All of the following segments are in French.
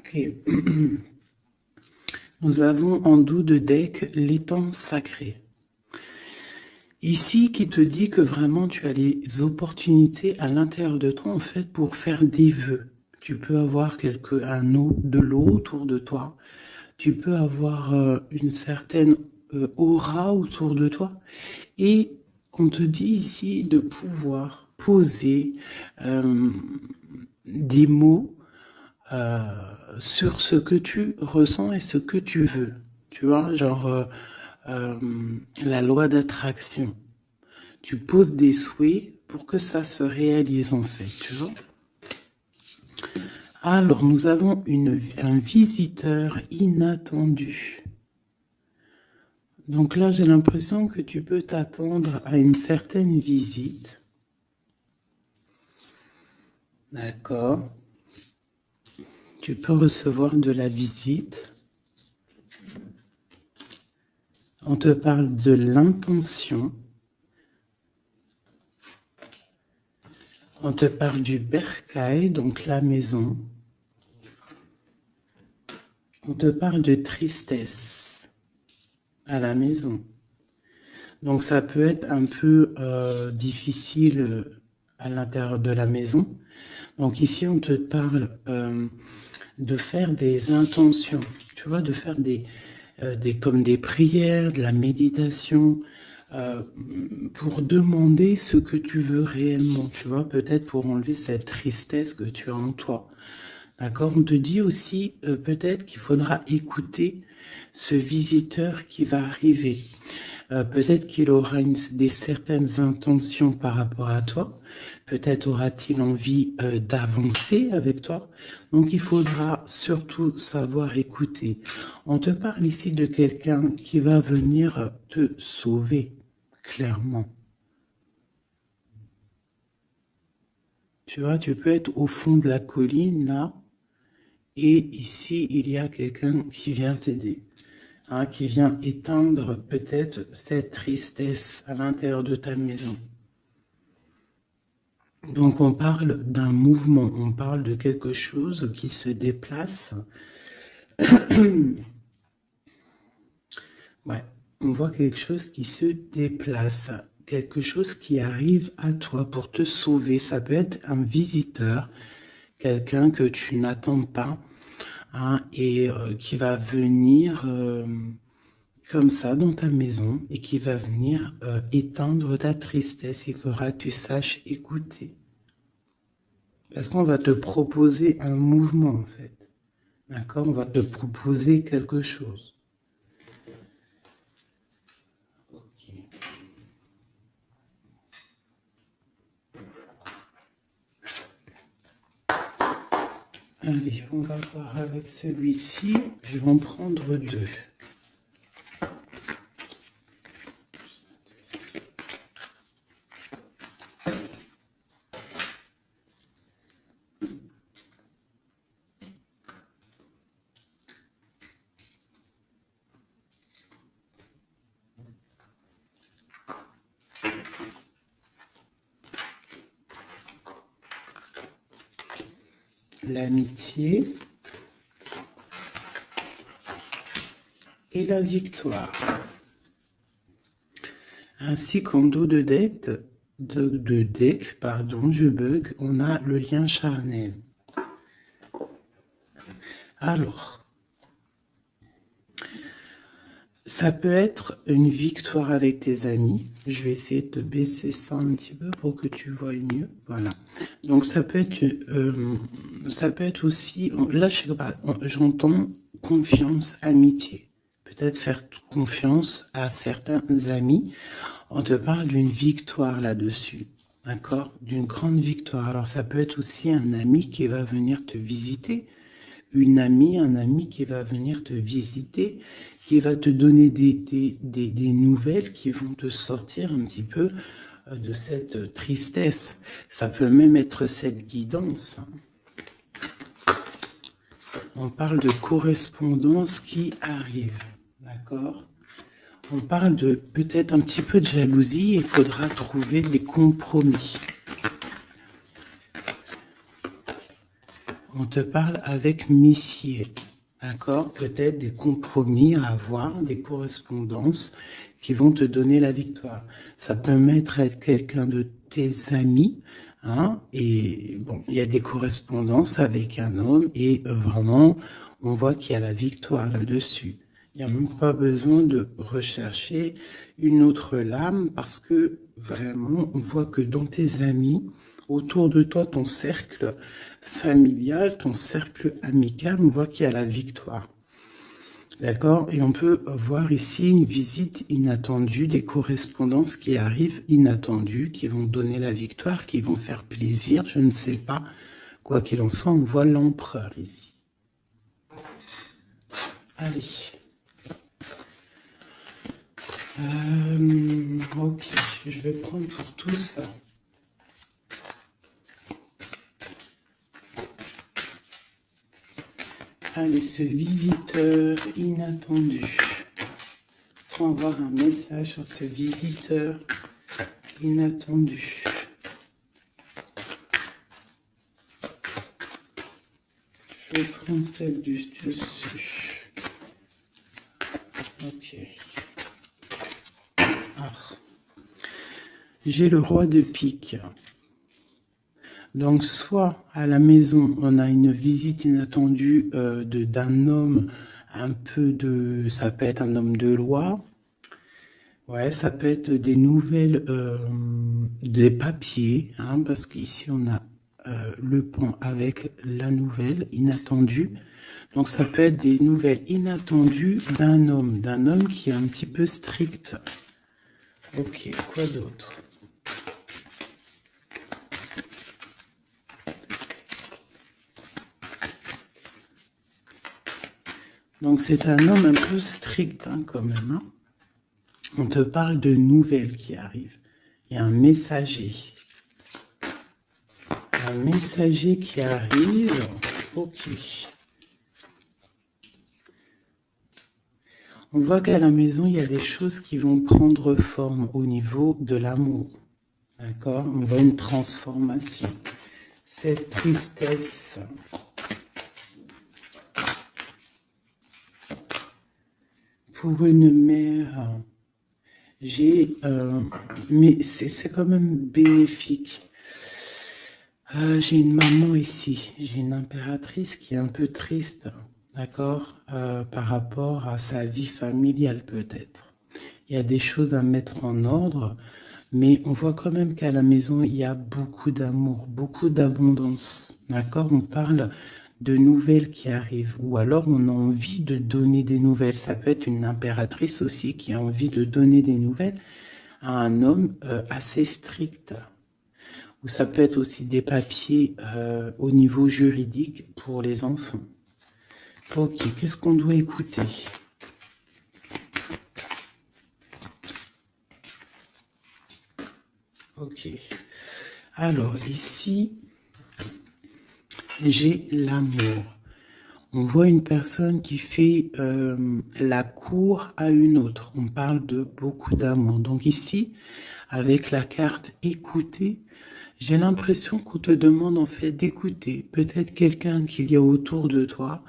Ok. Nous avons en dos de deck l'étang sacré. Ici, qui te dit que vraiment tu as les opportunités à l'intérieur de toi, en fait, pour faire des vœux. Tu peux avoir de l'eau autour de toi. Tu peux avoir une certaine aura autour de toi. Et on te dit ici de pouvoir poser des mots sur ce que tu ressens et ce que tu veux. Tu vois, genre la loi d'attraction. Tu poses des souhaits pour que ça se réalise en fait, tu vois. Alors, nous avons un visiteur inattendu. Donc là, j'ai l'impression que tu peux t'attendre à une certaine visite. D'accord. Tu peux recevoir de la visite. On te parle de l'intention. On te parle du bercail, donc la maison. On te parle de tristesse à la maison. Donc ça peut être un peu difficile à l'intérieur de la maison. Donc ici, on te parle de faire des intentions, tu vois, de faire comme des prières, de la méditation, pour demander ce que tu veux réellement, tu vois, peut-être pour enlever cette tristesse que tu as en toi. D'accord? On te dit aussi peut-être qu'il faudra écouter ce visiteur qui va arriver. Peut-être qu'il aura certaines intentions par rapport à toi. Peut-être aura-t-il envie d'avancer avec toi. Donc, il faudra surtout savoir écouter. On te parle ici de quelqu'un qui va venir te sauver, clairement. Tu vois, tu peux être au fond de la colline, là, et ici, il y a quelqu'un qui vient t'aider. Hein, qui vient éteindre peut-être cette tristesse à l'intérieur de ta maison. Donc on parle d'un mouvement, on parle de quelque chose qui se déplace. Ouais, on voit quelque chose qui se déplace, quelque chose qui arrive à toi pour te sauver. Ça peut être un visiteur, quelqu'un que tu n'attends pas, hein, et qui va venir comme ça dans ta maison et qui va venir éteindre ta tristesse. Il faudra que tu saches écouter. Parce qu'on va te proposer un mouvement en fait. D'accord? On va te proposer quelque chose. Ok. Allez, on va voir avec celui-ci. Je vais en prendre deux. L'amitié et la victoire. Ainsi qu'en dos de deck, je bug, on a le lien charnel. Alors, ça peut être une victoire avec tes amis. Je vais essayer de baisser ça un petit peu pour que tu vois mieux. Voilà. Donc ça peut être aussi, là je sais pas, j'entends confiance, amitié. Peut-être faire confiance à certains amis. On te parle d'une victoire là-dessus. D'accord? D'une grande victoire. Alors ça peut être aussi un ami qui va venir te visiter. Un ami qui va venir te visiter, qui va te donner des nouvelles qui vont te sortir un petit peu de cette tristesse. Ça peut même être cette guidance. On parle de correspondance qui arrive, d'accord? On parle de peut-être un petit peu de jalousie, il faudra trouver des compromis. on te parle avec Messier. D'accord? Peut-être des compromis à avoir, des correspondances qui vont te donner la victoire. Ça peut être quelqu'un de tes amis, hein, et bon, il y a des correspondances avec un homme, et vraiment, on voit qu'il y a la victoire là-dessus. Il n'y a même pas besoin de rechercher une autre lame, parce que vraiment, on voit que dans tes amis, autour de toi, ton cercle familial, ton cercle amical, on voit qu'il y a la victoire. D'accord? Et on peut voir ici une visite inattendue, des correspondances qui arrivent inattendues, qui vont donner la victoire, qui vont faire plaisir, je ne sais pas. Quoi qu'il en soit, on voit l'empereur ici. Allez. Ok, je vais prendre pour tout ça. Allez, ce visiteur inattendu. On va avoir un message sur ce visiteur inattendu. Je prends celle du dessus. Ok. Ah. J'ai le roi de pique. Donc, soit à la maison, on a une visite inattendue d'un homme, un peu de... Ça peut être un homme de loi. Ouais, ça peut être des nouvelles, des papiers, hein, parce qu'ici, on a le pont avec la nouvelle inattendue. Donc, ça peut être des nouvelles inattendues d'un homme qui est un petit peu strict. Ok, quoi d'autre? Donc, c'est un homme un peu strict, hein, quand même. Hein. On te parle de nouvelles qui arrivent. Il y a un messager. Un messager qui arrive. Ok. On voit qu'à la maison, il y a des choses qui vont prendre forme au niveau de l'amour. D'accord? On voit une transformation. Cette tristesse... Pour une mère, mais c'est quand même bénéfique. J'ai une maman ici, j'ai une impératrice qui est un peu triste, d'accord, par rapport à sa vie familiale peut-être. Il y a des choses à mettre en ordre, mais on voit quand même qu'à la maison, il y a beaucoup d'amour, beaucoup d'abondance, d'accord? On parle de nouvelles qui arrivent, ou alors on a envie de donner des nouvelles. Ça peut être une impératrice aussi qui a envie de donner des nouvelles à un homme assez strict. Ou ça peut être aussi des papiers au niveau juridique pour les enfants. Ok, qu'est-ce qu'on doit écouter? Ok. Alors, ici... J'ai l'amour. On voit une personne qui fait la cour à une autre. On parle de beaucoup d'amour. Donc ici, avec la carte écouter, j'ai l'impression qu'on te demande en fait d'écouter peut-être quelqu'un qu'il y a autour de toi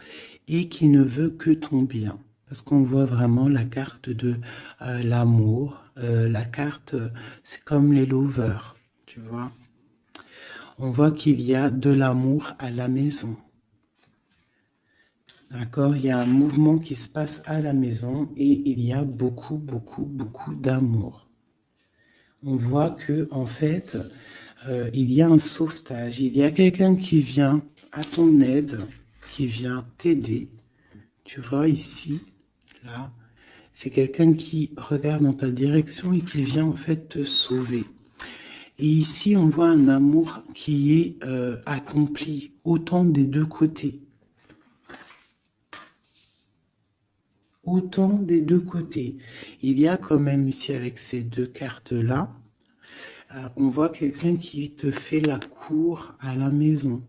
et qui ne veut que ton bien. Parce qu'on voit vraiment la carte de l'amour. La carte, c'est comme les lovers, tu vois. On voit qu'il y a de l'amour à la maison. D'accord? Il y a un mouvement qui se passe à la maison et il y a beaucoup, beaucoup, beaucoup d'amour. On voit que, en fait, il y a un sauvetage. Il y a quelqu'un qui vient à ton aide, qui vient t'aider. Tu vois ici, là, c'est quelqu'un qui regarde dans ta direction et qui vient en fait te sauver. Et ici, on voit un amour qui est accompli, autant des deux côtés. Autant des deux côtés. Il y a quand même ici, avec ces deux cartes-là, on voit quelqu'un qui te fait la cour à la maison.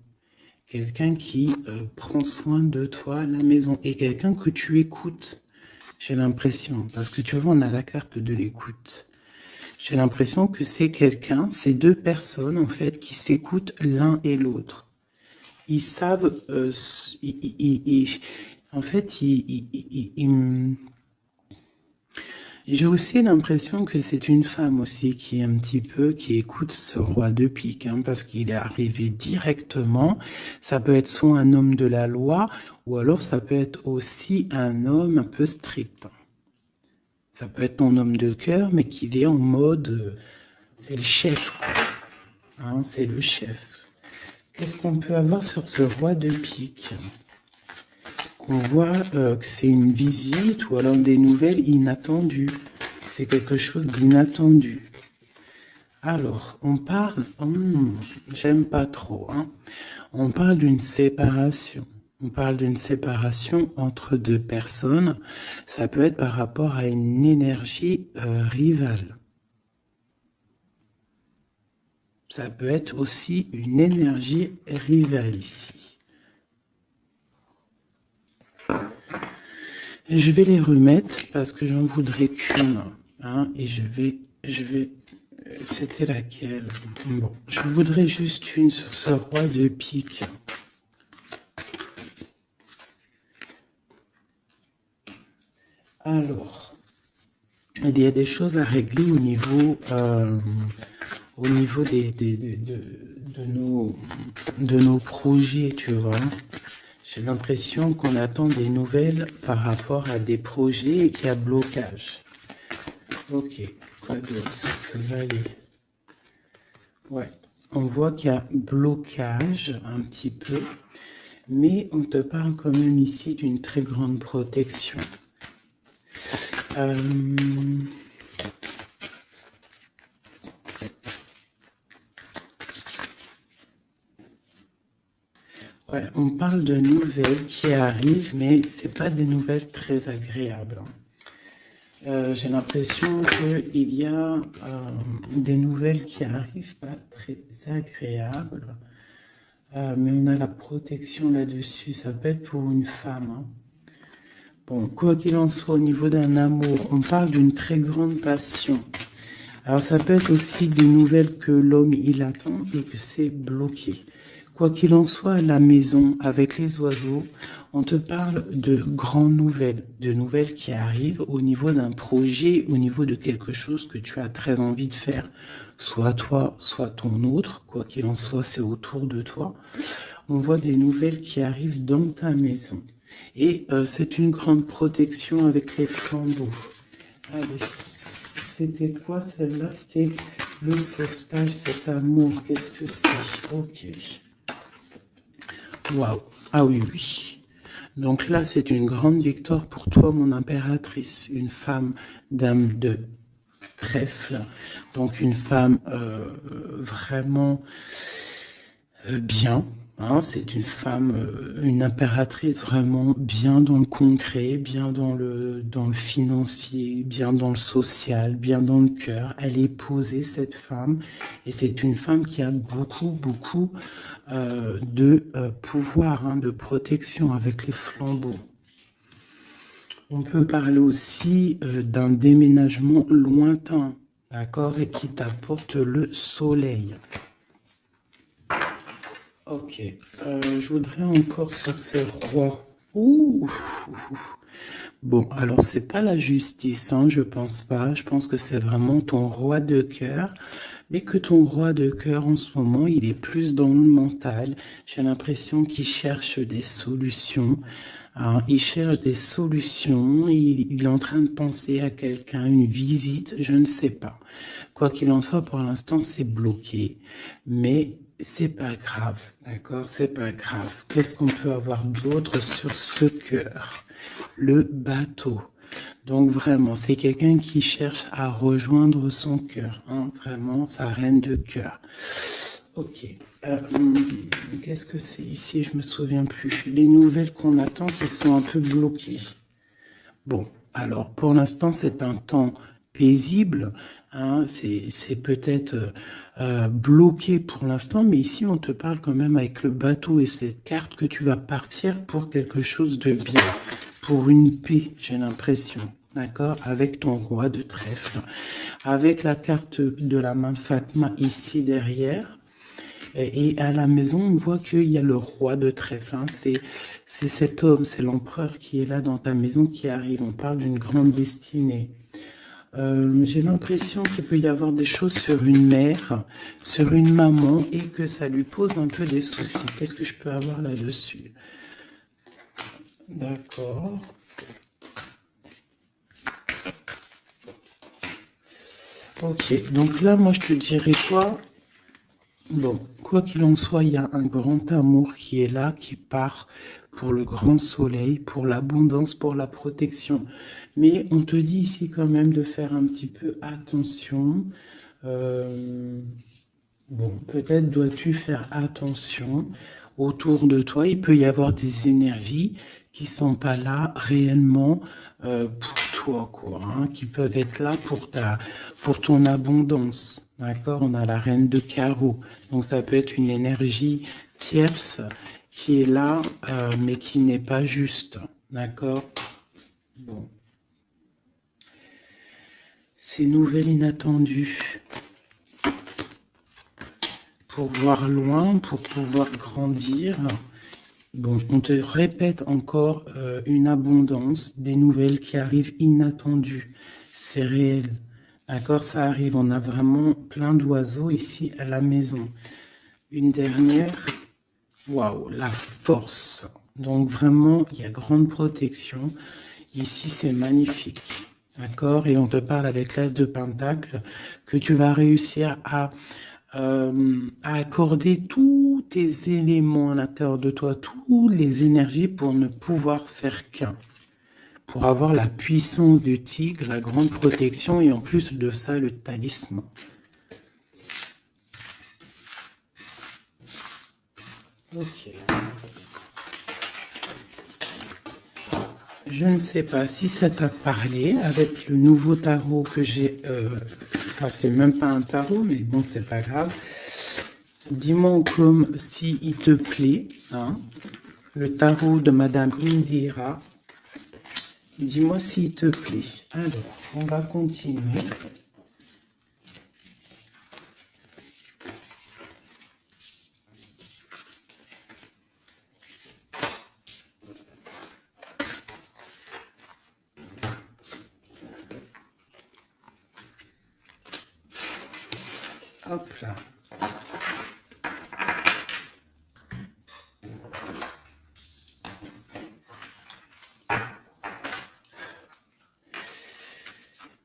Quelqu'un qui prend soin de toi à la maison. Et quelqu'un que tu écoutes, j'ai l'impression. Parce que tu vois, on a la carte de l'écoute. J'ai l'impression que c'est quelqu'un, c'est deux personnes en fait qui s'écoutent l'un et l'autre. ils savent, en fait, j'ai aussi l'impression que c'est une femme aussi qui est un petit peu, qui écoute ce roi de pique, hein, parce qu'il est arrivé directement. Ça peut être soit un homme de la loi, ou alors ça peut être aussi un homme un peu strict. Ça peut être ton homme de cœur, mais qu'il est en mode, c'est le chef, hein, c'est le chef. Qu'est-ce qu'on peut avoir sur ce roi de pique? On voit que c'est une visite ou alors des nouvelles inattendues. C'est quelque chose d'inattendu. Alors, on parle... j'aime pas trop. Hein. On parle d'une séparation. On parle d'une séparation entre deux personnes. Ça peut être par rapport à une énergie rivale. Ça peut être aussi une énergie rivale ici. Je vais les remettre parce que j'en voudrais qu'une. Hein, et je vais... C'était laquelle? Bon, je voudrais juste une sur ce roi de pique. Alors, il y a des choses à régler au niveau de nos projets, tu vois. J'ai l'impression qu'on attend des nouvelles par rapport à des projets et qu'il y a blocage. Ok, quoi d'autre sur ce valet? Ouais, on voit qu'il y a blocage un petit peu, mais on te parle quand même ici d'une très grande protection. Ouais, on parle de nouvelles qui arrivent, mais c'est pas des nouvelles très agréables. J'ai l'impression qu'il y a des nouvelles qui arrivent pas très agréables, mais on a la protection là-dessus. Ça peut être pour une femme. Hein. Bon, quoi qu'il en soit, au niveau d'un amour, on parle d'une très grande passion. Alors ça peut être aussi des nouvelles que l'homme il attend et que c'est bloqué. Quoi qu'il en soit, à la maison, avec les oiseaux, on te parle de grandes nouvelles, de nouvelles qui arrivent au niveau d'un projet, au niveau de quelque chose que tu as très envie de faire. Soit toi, soit ton autre, quoi qu'il en soit, c'est autour de toi. On voit des nouvelles qui arrivent dans ta maison. Et c'est une grande protection avec les flambeaux. Allez, c'était quoi celle-là? C'était le sauvetage, cet amour. Qu'est-ce que c'est? Ok. Waouh. Ah oui, oui. Donc là, c'est une grande victoire pour toi, mon impératrice. Une femme dame de trèfle. Donc une femme vraiment bien. Hein, c'est une femme, une impératrice vraiment bien dans le concret, bien dans le financier, bien dans le social, bien dans le cœur. Elle est posée, cette femme, et c'est une femme qui a beaucoup de pouvoir, hein, de protection avec les flambeaux. On peut parler aussi d'un déménagement lointain, d'accord, et qui t'apporte le soleil. Ok, je voudrais encore sur ces rois. Ouh. Bon, alors c'est pas la justice, hein, je pense pas. Je pense que c'est vraiment ton roi de cœur. Mais que ton roi de cœur en ce moment, il est plus dans le mental. J'ai l'impression qu'il cherche des solutions. Hein, il cherche des solutions. Il est en train de penser à quelqu'un, une visite, je ne sais pas. Quoi qu'il en soit, pour l'instant, c'est bloqué. Mais c'est pas grave, d'accord? C'est pas grave. Qu'est-ce qu'on peut avoir d'autre sur ce cœur? Le bateau. Donc vraiment, c'est quelqu'un qui cherche à rejoindre son cœur. Hein? Vraiment, sa reine de cœur. Ok. Qu'est-ce que c'est ici? Je me souviens plus. Les nouvelles qu'on attend qui sont un peu bloquées. Bon, alors pour l'instant, c'est un temps paisible. Hein, c'est peut-être bloqué pour l'instant, mais ici on te parle quand même avec le bateau et cette carte que tu vas partir pour quelque chose de bien, pour une paix, j'ai l'impression, d'accord, avec ton roi de trèfle, avec la carte de la main Fatma ici derrière, Et à la maison, on voit qu'il y a le roi de trèfle. Hein. C'est cet homme, c'est l'empereur qui est là dans ta maison qui arrive. On parle d'une grande destinée. J'ai l'impression qu'il peut y avoir des choses sur une mère, sur une maman, et que ça lui pose un peu des soucis. Qu'est-ce que je peux avoir là-dessus? D'accord. Ok, donc là, moi, je te dirais quoi? Bon, quoi qu'il en soit, il y a un grand amour qui est là, qui part pour le grand soleil, pour l'abondance, pour la protection. Mais on te dit ici quand même de faire un petit peu attention. Bon, peut-être dois-tu faire attention autour de toi. Il peut y avoir des énergies qui sont pas là réellement pour toi, quoi, hein, qui peuvent être là pour ton abondance. D'accord? On a la reine de carreau. Donc ça peut être une énergie tierce qui est là, mais qui n'est pas juste. D'accord? Bon. Ces nouvelles inattendues. Pour voir loin, pour pouvoir grandir. Bon, on te répète encore une abondance, des nouvelles qui arrivent inattendues. C'est réel. D'accord, ça arrive. On a vraiment plein d'oiseaux ici à la maison. Une dernière. Waouh, la force. Donc vraiment, il y a grande protection. Ici, c'est magnifique. D'accord? Et on te parle avec l'As de Pentacle que tu vas réussir à accorder tous tes éléments à l'intérieur de toi, toutes les énergies pour ne pouvoir faire qu'un. Pour avoir la puissance du tigre, la grande protection et en plus de ça, le talisman. Ok. Je ne sais pas si ça t'a parlé avec le nouveau tarot que j'ai. Enfin, c'est même pas un tarot, mais bon, c'est pas grave. Dis-moi comme si il te plaît, hein, le tarot de Madame Indira. Dis-moi s'il te plaît. Alors, on va continuer. Hop là.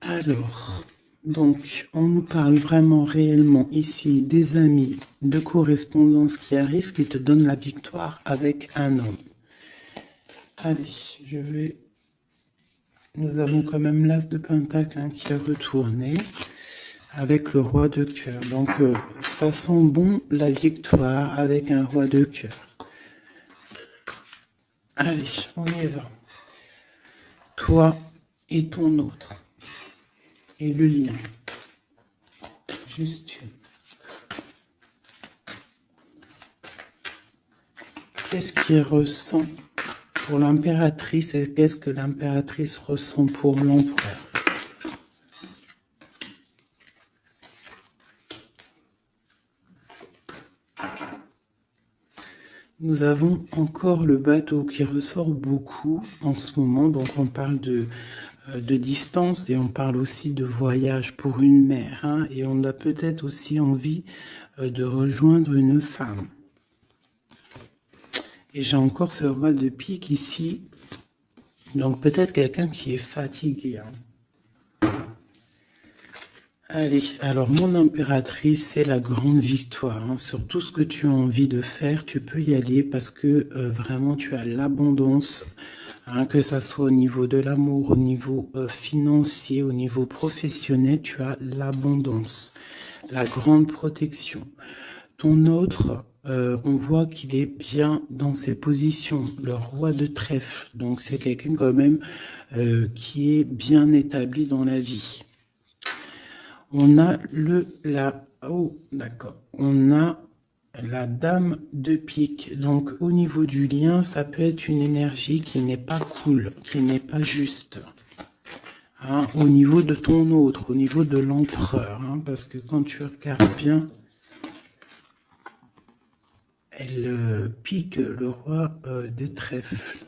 Alors, donc, on nous parle vraiment réellement ici des amis de correspondance qui arrivent, qui te donnent la victoire avec un homme. Allez, je vais... Nous avons quand même l'As de Pentacle hein, qui est retourné avec le roi de cœur. Donc, ça sent bon la victoire avec un roi de cœur. Allez, on y va. Toi et ton autre. Et le lien. Juste une. Qu'est-ce qu'il ressent pour l'impératrice et qu'est-ce que l'impératrice ressent pour l'empereur? Nous avons encore le bateau qui ressort beaucoup en ce moment, donc on parle de distance et on parle aussi de voyage pour une mère, hein, et on a peut-être aussi envie de rejoindre une femme. Et j'ai encore ce roi de pique ici, donc peut-être quelqu'un qui est fatigué. Hein. Allez, alors mon impératrice, c'est la grande victoire. Hein. Sur tout ce que tu as envie de faire, tu peux y aller parce que vraiment tu as l'abondance, hein, que ça soit au niveau de l'amour, au niveau financier, au niveau professionnel, tu as l'abondance, la grande protection. Ton autre, on voit qu'il est bien dans ses positions, le roi de trèfle. Donc c'est quelqu'un quand même qui est bien établi dans la vie. On a on a la dame de pique. Donc, au niveau du lien, ça peut être une énergie qui n'est pas cool, qui n'est pas juste. Hein, au niveau de ton autre, au niveau de l'empereur. Hein, parce que quand tu regardes bien, elle pique le roi des trèfles.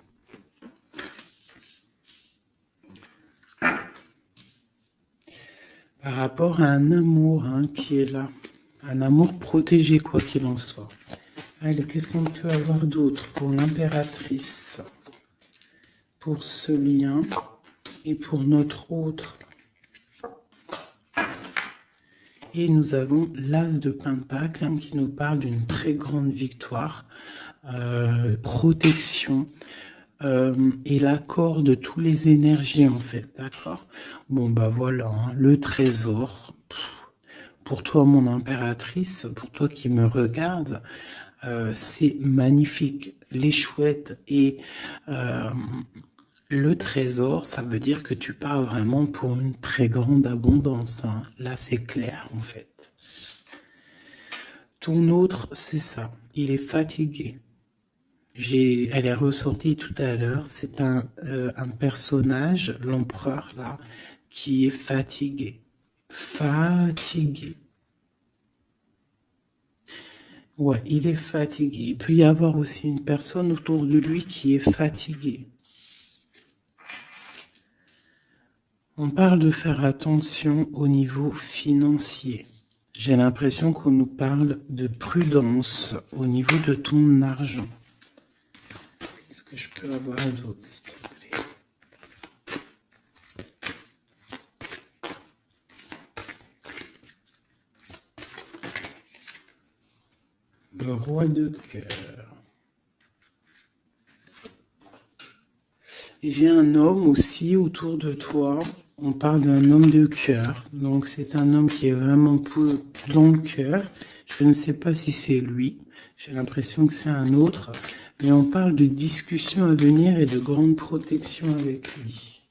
Par rapport à un amour qui est là. Un amour protégé, quoi qu'il en soit. Allez, qu'est-ce qu'on peut avoir d'autre pour l'impératrice? Pour ce lien et pour notre autre. Et nous avons l'As de Pentacle qui nous parle d'une très grande victoire, protection et l'accord de toutes les énergies en fait, d'accord? Bon bah voilà, le trésor. Pour toi mon impératrice, pour toi qui me regarde, c'est magnifique. Les chouettes et le trésor, ça veut dire que tu pars vraiment pour une très grande abondance. Là, c'est clair, en fait. Ton autre, c'est ça. Il est fatigué. Elle est ressortie tout à l'heure. C'est un personnage, l'empereur, là, qui est fatigué. Fatigué. Ouais, il est fatigué. Il peut y avoir aussi une personne autour de lui qui est fatiguée. On parle de faire attention au niveau financier. J'ai l'impression qu'on nous parle de prudence au niveau de ton argent. Qu'est-ce que je peux avoir d'autre, s'il te plaît? Le roi de cœur. J'ai un homme aussi autour de toi. On parle d'un homme de cœur. Donc c'est un homme qui est vraiment dans le cœur. Je ne sais pas si c'est lui. J'ai l'impression que c'est un autre. Mais on parle de discussions à venir et de grande protection avec lui.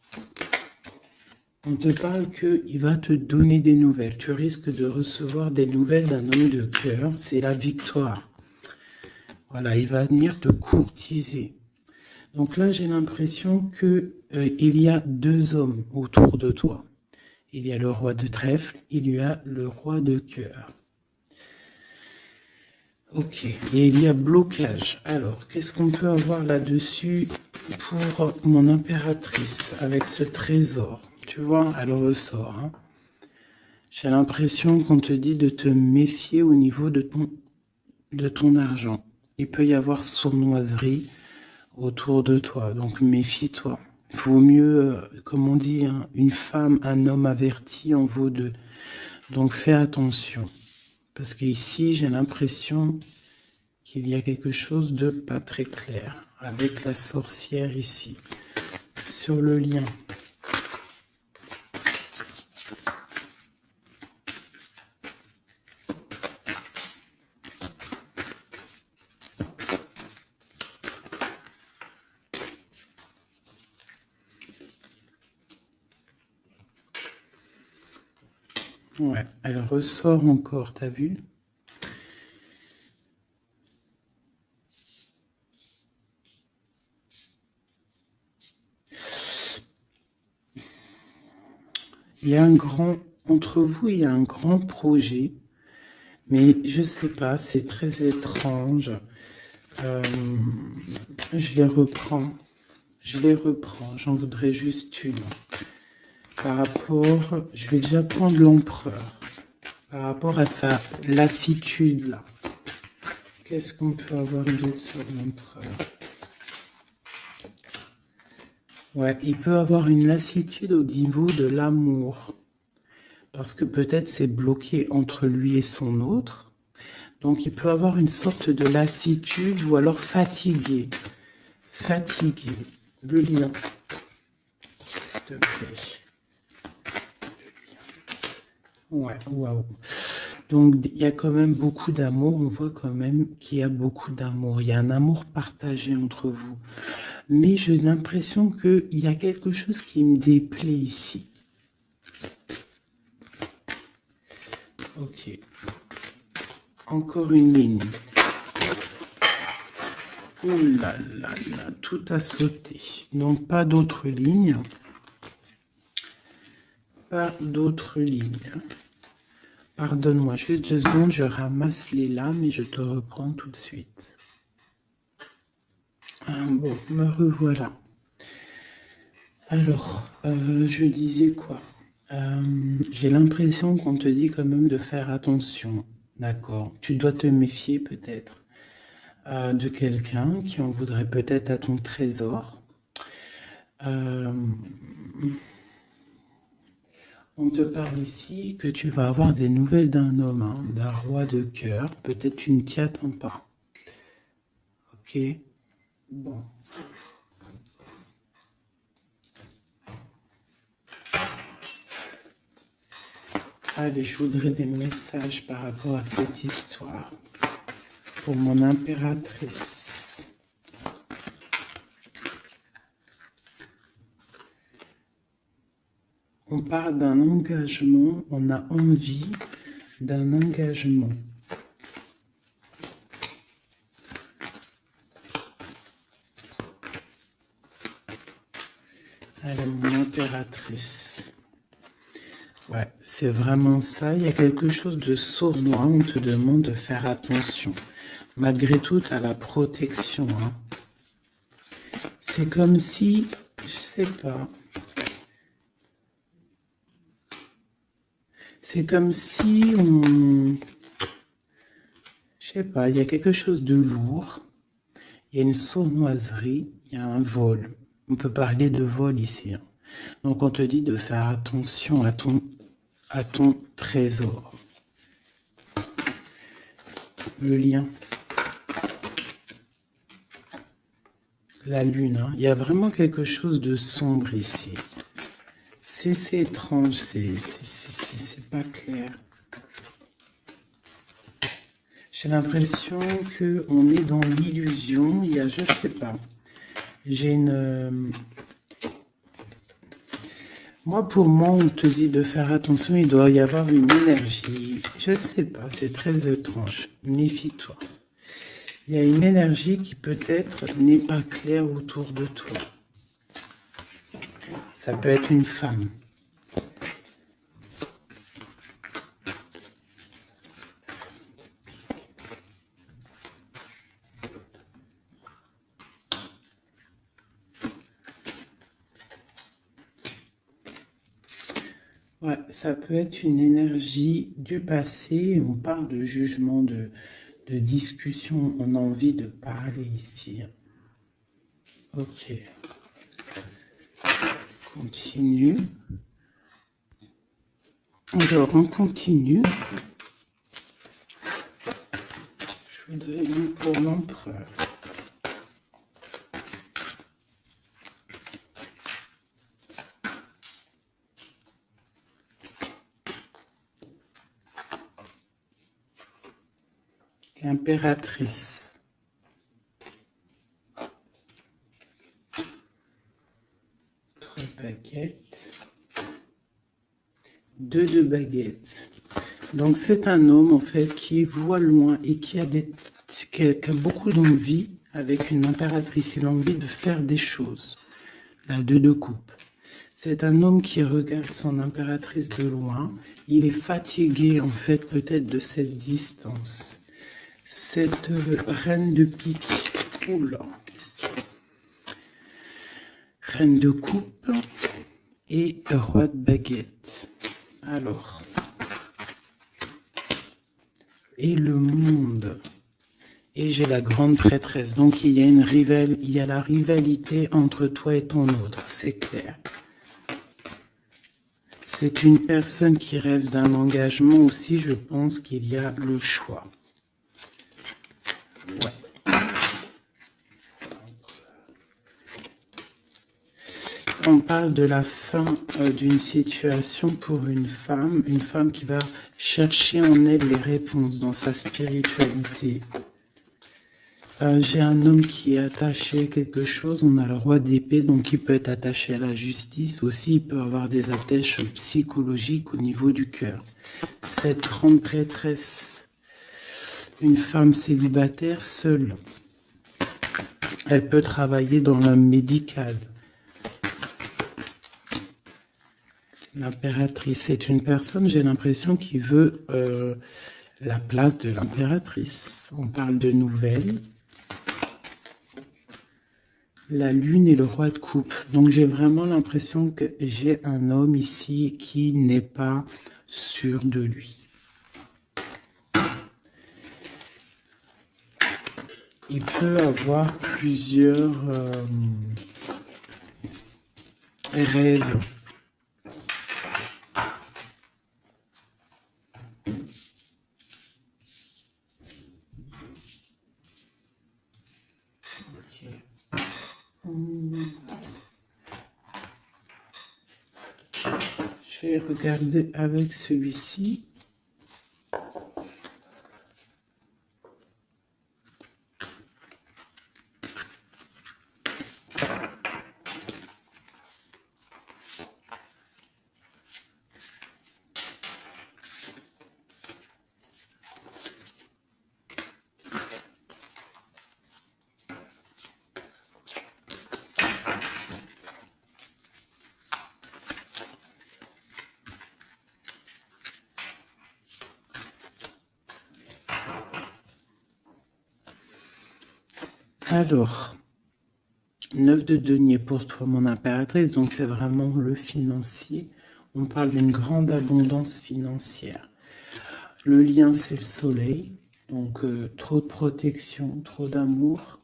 On te parle qu'il va te donner des nouvelles. Tu risques de recevoir des nouvelles d'un homme de cœur. C'est la victoire. Voilà, il va venir te courtiser. Donc là, j'ai l'impression qu'il y a deux hommes autour de toi. Il y a le roi de trèfle, il y a le roi de cœur. Ok, et il y a blocage. Alors, qu'est-ce qu'on peut avoir là-dessus pour mon impératrice avec ce trésor? Tu vois, elle ressort. J'ai l'impression qu'on te dit de te méfier au niveau de ton argent. Il peut y avoir sournoiserie autour de toi, donc méfie-toi. Il vaut mieux, comme on dit, une femme, un homme averti en vaut deux. Donc fais attention. Parce qu'ici, j'ai l'impression qu'il y a quelque chose de pas très clair. Avec la sorcière ici. Sur le lien. Ouais, elle ressort encore, t'as vu? Il y a entre vous, il y a un grand projet, mais je sais pas, c'est très étrange. Je les reprends, j'en voudrais juste une. Par rapport, je vais déjà prendre l'empereur. Par rapport à sa lassitude là. Qu'est-ce qu'on peut avoir d'autre sur l'empereur? Ouais, il peut avoir une lassitude au niveau de l'amour. Parce que peut-être c'est bloqué entre lui et son autre. Donc il peut avoir une sorte de lassitude ou alors fatigué. Fatigué. Le lien. S'il te plaît. Ouais, waouh. Donc, il y a quand même beaucoup d'amour. On voit quand même qu'il y a beaucoup d'amour. Il y a un amour partagé entre vous. Mais j'ai l'impression qu'il y a quelque chose qui me déplaît ici. Ok. Encore une ligne. Oh là là là, tout a sauté. Donc, pas d'autres lignes. Pas d'autres lignes. Pardonne-moi, juste 2 secondes, je ramasse les lames et je te reprends tout de suite. Bon, me revoilà. Alors, je disais quoi? J'ai l'impression qu'on te dit quand même de faire attention, d'accord? Tu dois te méfier peut-être de quelqu'un qui en voudrait peut-être à ton trésor. On te parle ici que tu vas avoir des nouvelles d'un homme, hein, d'un roi de cœur. Peut-être tu ne t'y attends pas. Ok? Bon. Allez, je voudrais des messages par rapport à cette histoire. Pour mon impératrice. On parle d'un engagement, on a envie d'un engagement. Allez, mon impératrice. Ouais, c'est vraiment ça. Il y a quelque chose de sournois. On te demande de faire attention. Malgré tout, tu as la protection. Hein. C'est comme si, je sais pas. C'est comme si on... Je sais pas, il y a quelque chose de lourd. Il y a une sournoiserie, il y a un vol. On peut parler de vol ici. Hein. Donc on te dit de faire attention à ton trésor. Le lien. La lune. Hein. Il y a vraiment quelque chose de sombre ici. C'est étrange, c'est pas clair. J'ai l'impression qu'on est dans l'illusion. Il y a, je sais pas. J'ai une... Pour moi, on te dit de faire attention. Il doit y avoir une énergie. Je sais pas, c'est très étrange. Méfie-toi. Il y a une énergie qui peut-être n'est pas claire autour de toi. Ça peut être une femme. Ouais, ça peut être une énergie du passé. On parle de jugement, de discussion. On a envie de parler ici. Ok. Continue. Alors, on continue. Je voudrais une pour l'empereur. L'impératrice. 3 baguettes. 2 de baguettes. Donc c'est un homme en fait qui voit loin et qui a beaucoup d'envie avec une impératrice. Il a envie de faire des choses. La 2 de coupe. C'est un homme qui regarde son impératrice de loin. Il est fatigué en fait peut-être de cette distance. Cette reine de pique. Oula. Reine de coupe et roi de baguette. Alors. Et le monde. Et j'ai la grande prêtresse. Donc il y a la rivalité entre toi et ton autre, c'est clair. C'est une personne qui rêve d'un engagement aussi, je pense qu'il y a le choix. Ouais. On parle de la fin d'une situation pour une femme qui va chercher en elle les réponses dans sa spiritualité. J'ai un homme qui est attaché à quelque chose, on a le roi d'épée, donc il peut être attaché à la justice, aussi il peut avoir des attaches psychologiques au niveau du cœur. Cette grande prêtresse, une femme célibataire seule, elle peut travailler dans le médical. L'impératrice, c'est une personne, j'ai l'impression, qui veut la place de l'impératrice. On parle de nouvelles. La lune et le roi de coupe. Donc j'ai vraiment l'impression que j'ai un homme ici qui n'est pas sûr de lui. Il peut avoir plusieurs rêves. Je vais regarder avec celui-ci. Alors, 9 de denier pour toi, mon impératrice, donc c'est vraiment le financier. On parle d'une grande abondance financière. Le lien, c'est le soleil, donc trop de protection, trop d'amour.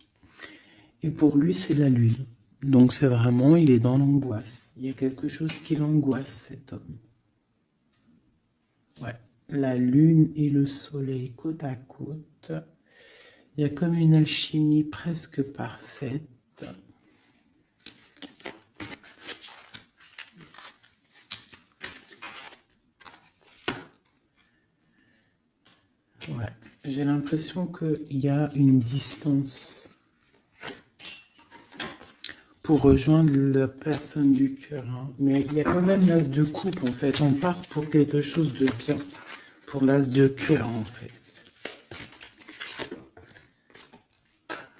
Et pour lui, c'est la lune. Donc c'est vraiment, il est dans l'angoisse. Il y a quelque chose qui l'angoisse, cet homme. Ouais, la lune et le soleil côte à côte. Il y a comme une alchimie presque parfaite. Ouais, j'ai l'impression qu'il y a une distance pour rejoindre la personne du cœur. Hein. Mais il y a quand même l'as de coupe, en fait. On part pour quelque chose de bien. Pour l'as de cœur, en fait.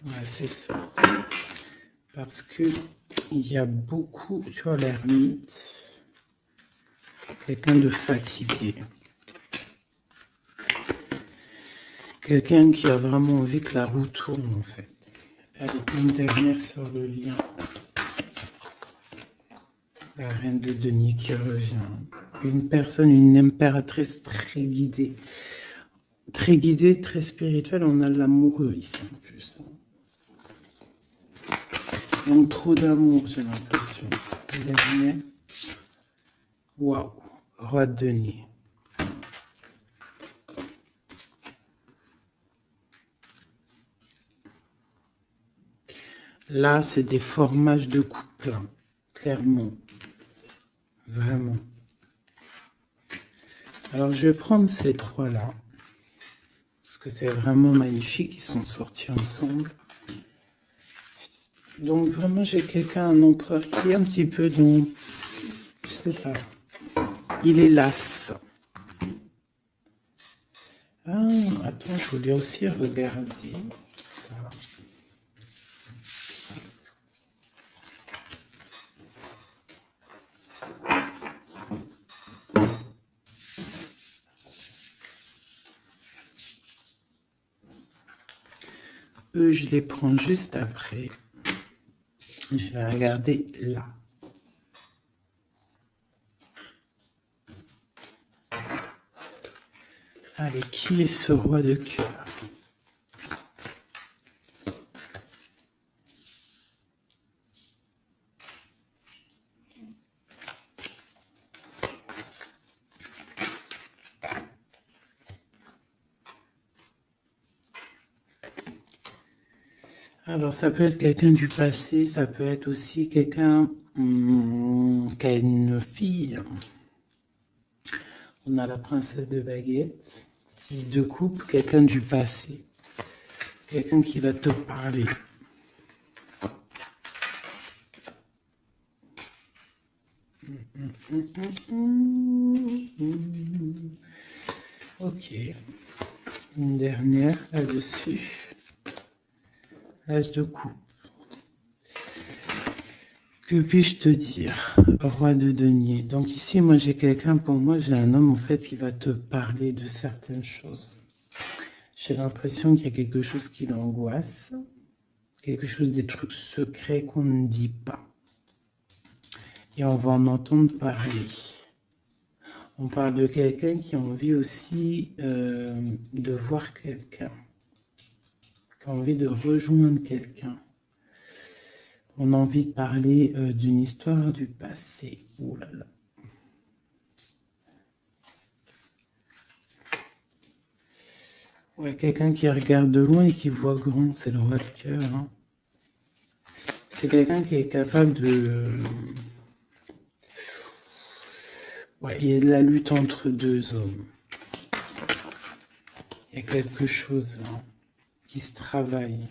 Ouais, c'est ça. Parce que il y a beaucoup, tu vois, l'ermite, quelqu'un de fatigué. Quelqu'un qui a vraiment envie que la roue tourne, en fait. Allez, une dernière sur le lien. La reine de denier qui revient. Une personne, une impératrice très guidée. Très guidée, très spirituelle. On a l'amoureux ici, en plus. Donc, trop d'amour, j'ai l'impression. Dernier. Waouh. Roi de denier. Là, c'est des formages de couple, hein, clairement. Vraiment. Alors, je vais prendre ces trois-là. Parce que c'est vraiment magnifique. Ils sont sortis ensemble. Donc, vraiment, j'ai quelqu'un, un empereur qui est un petit peu dans... Je sais pas. Il est las. Ah, attends, je voulais aussi regarder ça. Eux, je les prends juste après. Je vais regarder là. Allez, qui est ce roi de cœur? Alors, ça peut être quelqu'un du passé, ça peut être aussi quelqu'un qui a une fille. On a la princesse de baguette, 6 de coupe, quelqu'un du passé, quelqu'un qui va te parler. Ok, une dernière là-dessus. L'as de coupe. Que puis-je te dire, roi de denier? Donc ici, moi j'ai quelqu'un, pour moi j'ai un homme en fait qui va te parler de certaines choses. J'ai l'impression qu'il y a quelque chose qui l'angoisse, quelque chose, des trucs secrets qu'on ne dit pas. Et on va en entendre parler. On parle de quelqu'un qui a envie aussi de voir quelqu'un, qui a envie de rejoindre quelqu'un. On a envie de parler d'une histoire du passé. Ouh là là. Ouais, quelqu'un qui regarde de loin et qui voit grand, c'est le roi de cœur. Hein. C'est quelqu'un qui est capable de... Ouais, il y a de la lutte entre deux hommes. Il y a quelque chose là qui se travaille.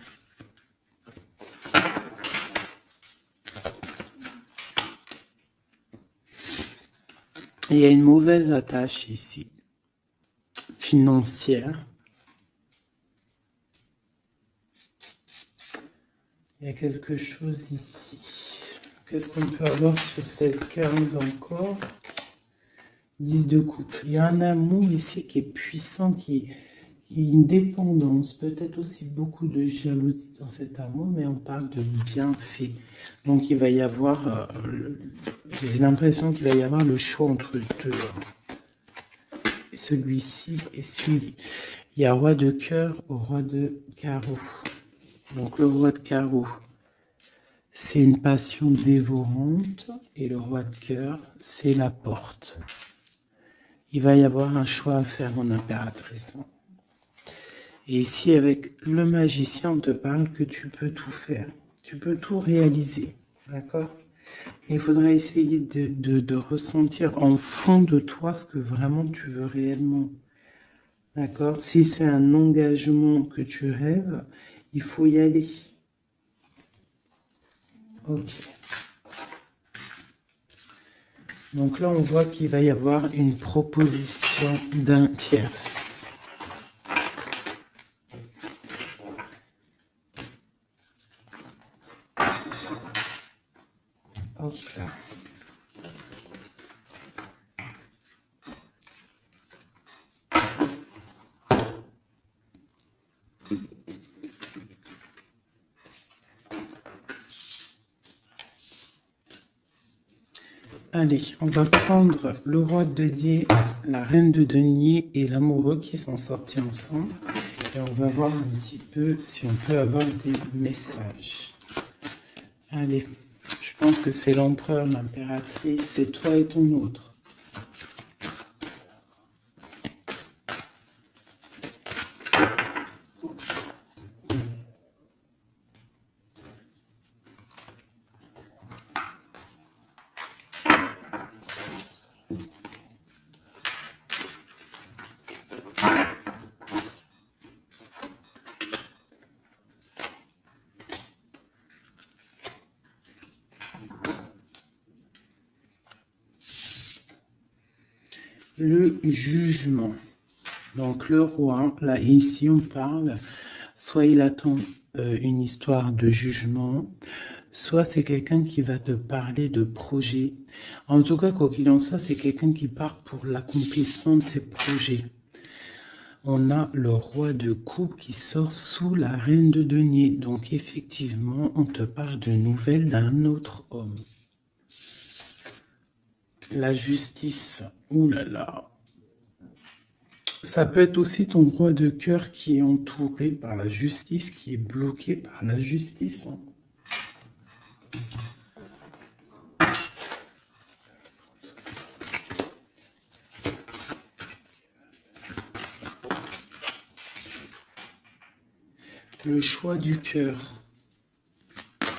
Il y a une mauvaise attache ici, financière. Il y a quelque chose ici. Qu'est-ce qu'on peut avoir sur cette case encore? 10 de coupe. Il y a un amour ici qui est puissant, qui une dépendance, peut-être aussi beaucoup de jalousie dans cet amour, mais on parle de bienfait. Donc il va y avoir, j'ai l'impression qu'il va y avoir le choix entre deux. Celui-ci et celui. Il y a roi de cœur au roi de carreau. Donc le roi de carreau, c'est une passion dévorante, et le roi de cœur, c'est la porte. Il va y avoir un choix à faire en impératrice. Et ici, avec le magicien, on te parle que tu peux tout faire. Tu peux tout réaliser. D'accord? Il faudra essayer de ressentir en fond de toi ce que vraiment tu veux réellement. D'accord? Si c'est un engagement que tu rêves, il faut y aller. Ok. Donc là, on voit qu'il va y avoir une proposition d'un tierce. Hop là. Allez, on va prendre le roi de denier, la reine de denier et l'amoureux qui sont sortis ensemble. Et on va voir un petit peu si on peut avoir des messages. Allez, je pense que c'est l'empereur, l'impératrice, c'est toi et ton autre. Le jugement. Donc le roi, là ici on parle, soit il attend une histoire de jugement, soit c'est quelqu'un qui va te parler de projet. En tout cas, quoi qu'il en soit, c'est quelqu'un qui part pour l'accomplissement de ses projets. On a le roi de coupe qui sort sous la reine de denier. Donc effectivement, on te parle de nouvelles d'un autre homme. La justice, ouh là là. Ça peut être aussi ton roi de cœur qui est entouré par la justice, qui est bloqué par la justice. Le choix du cœur,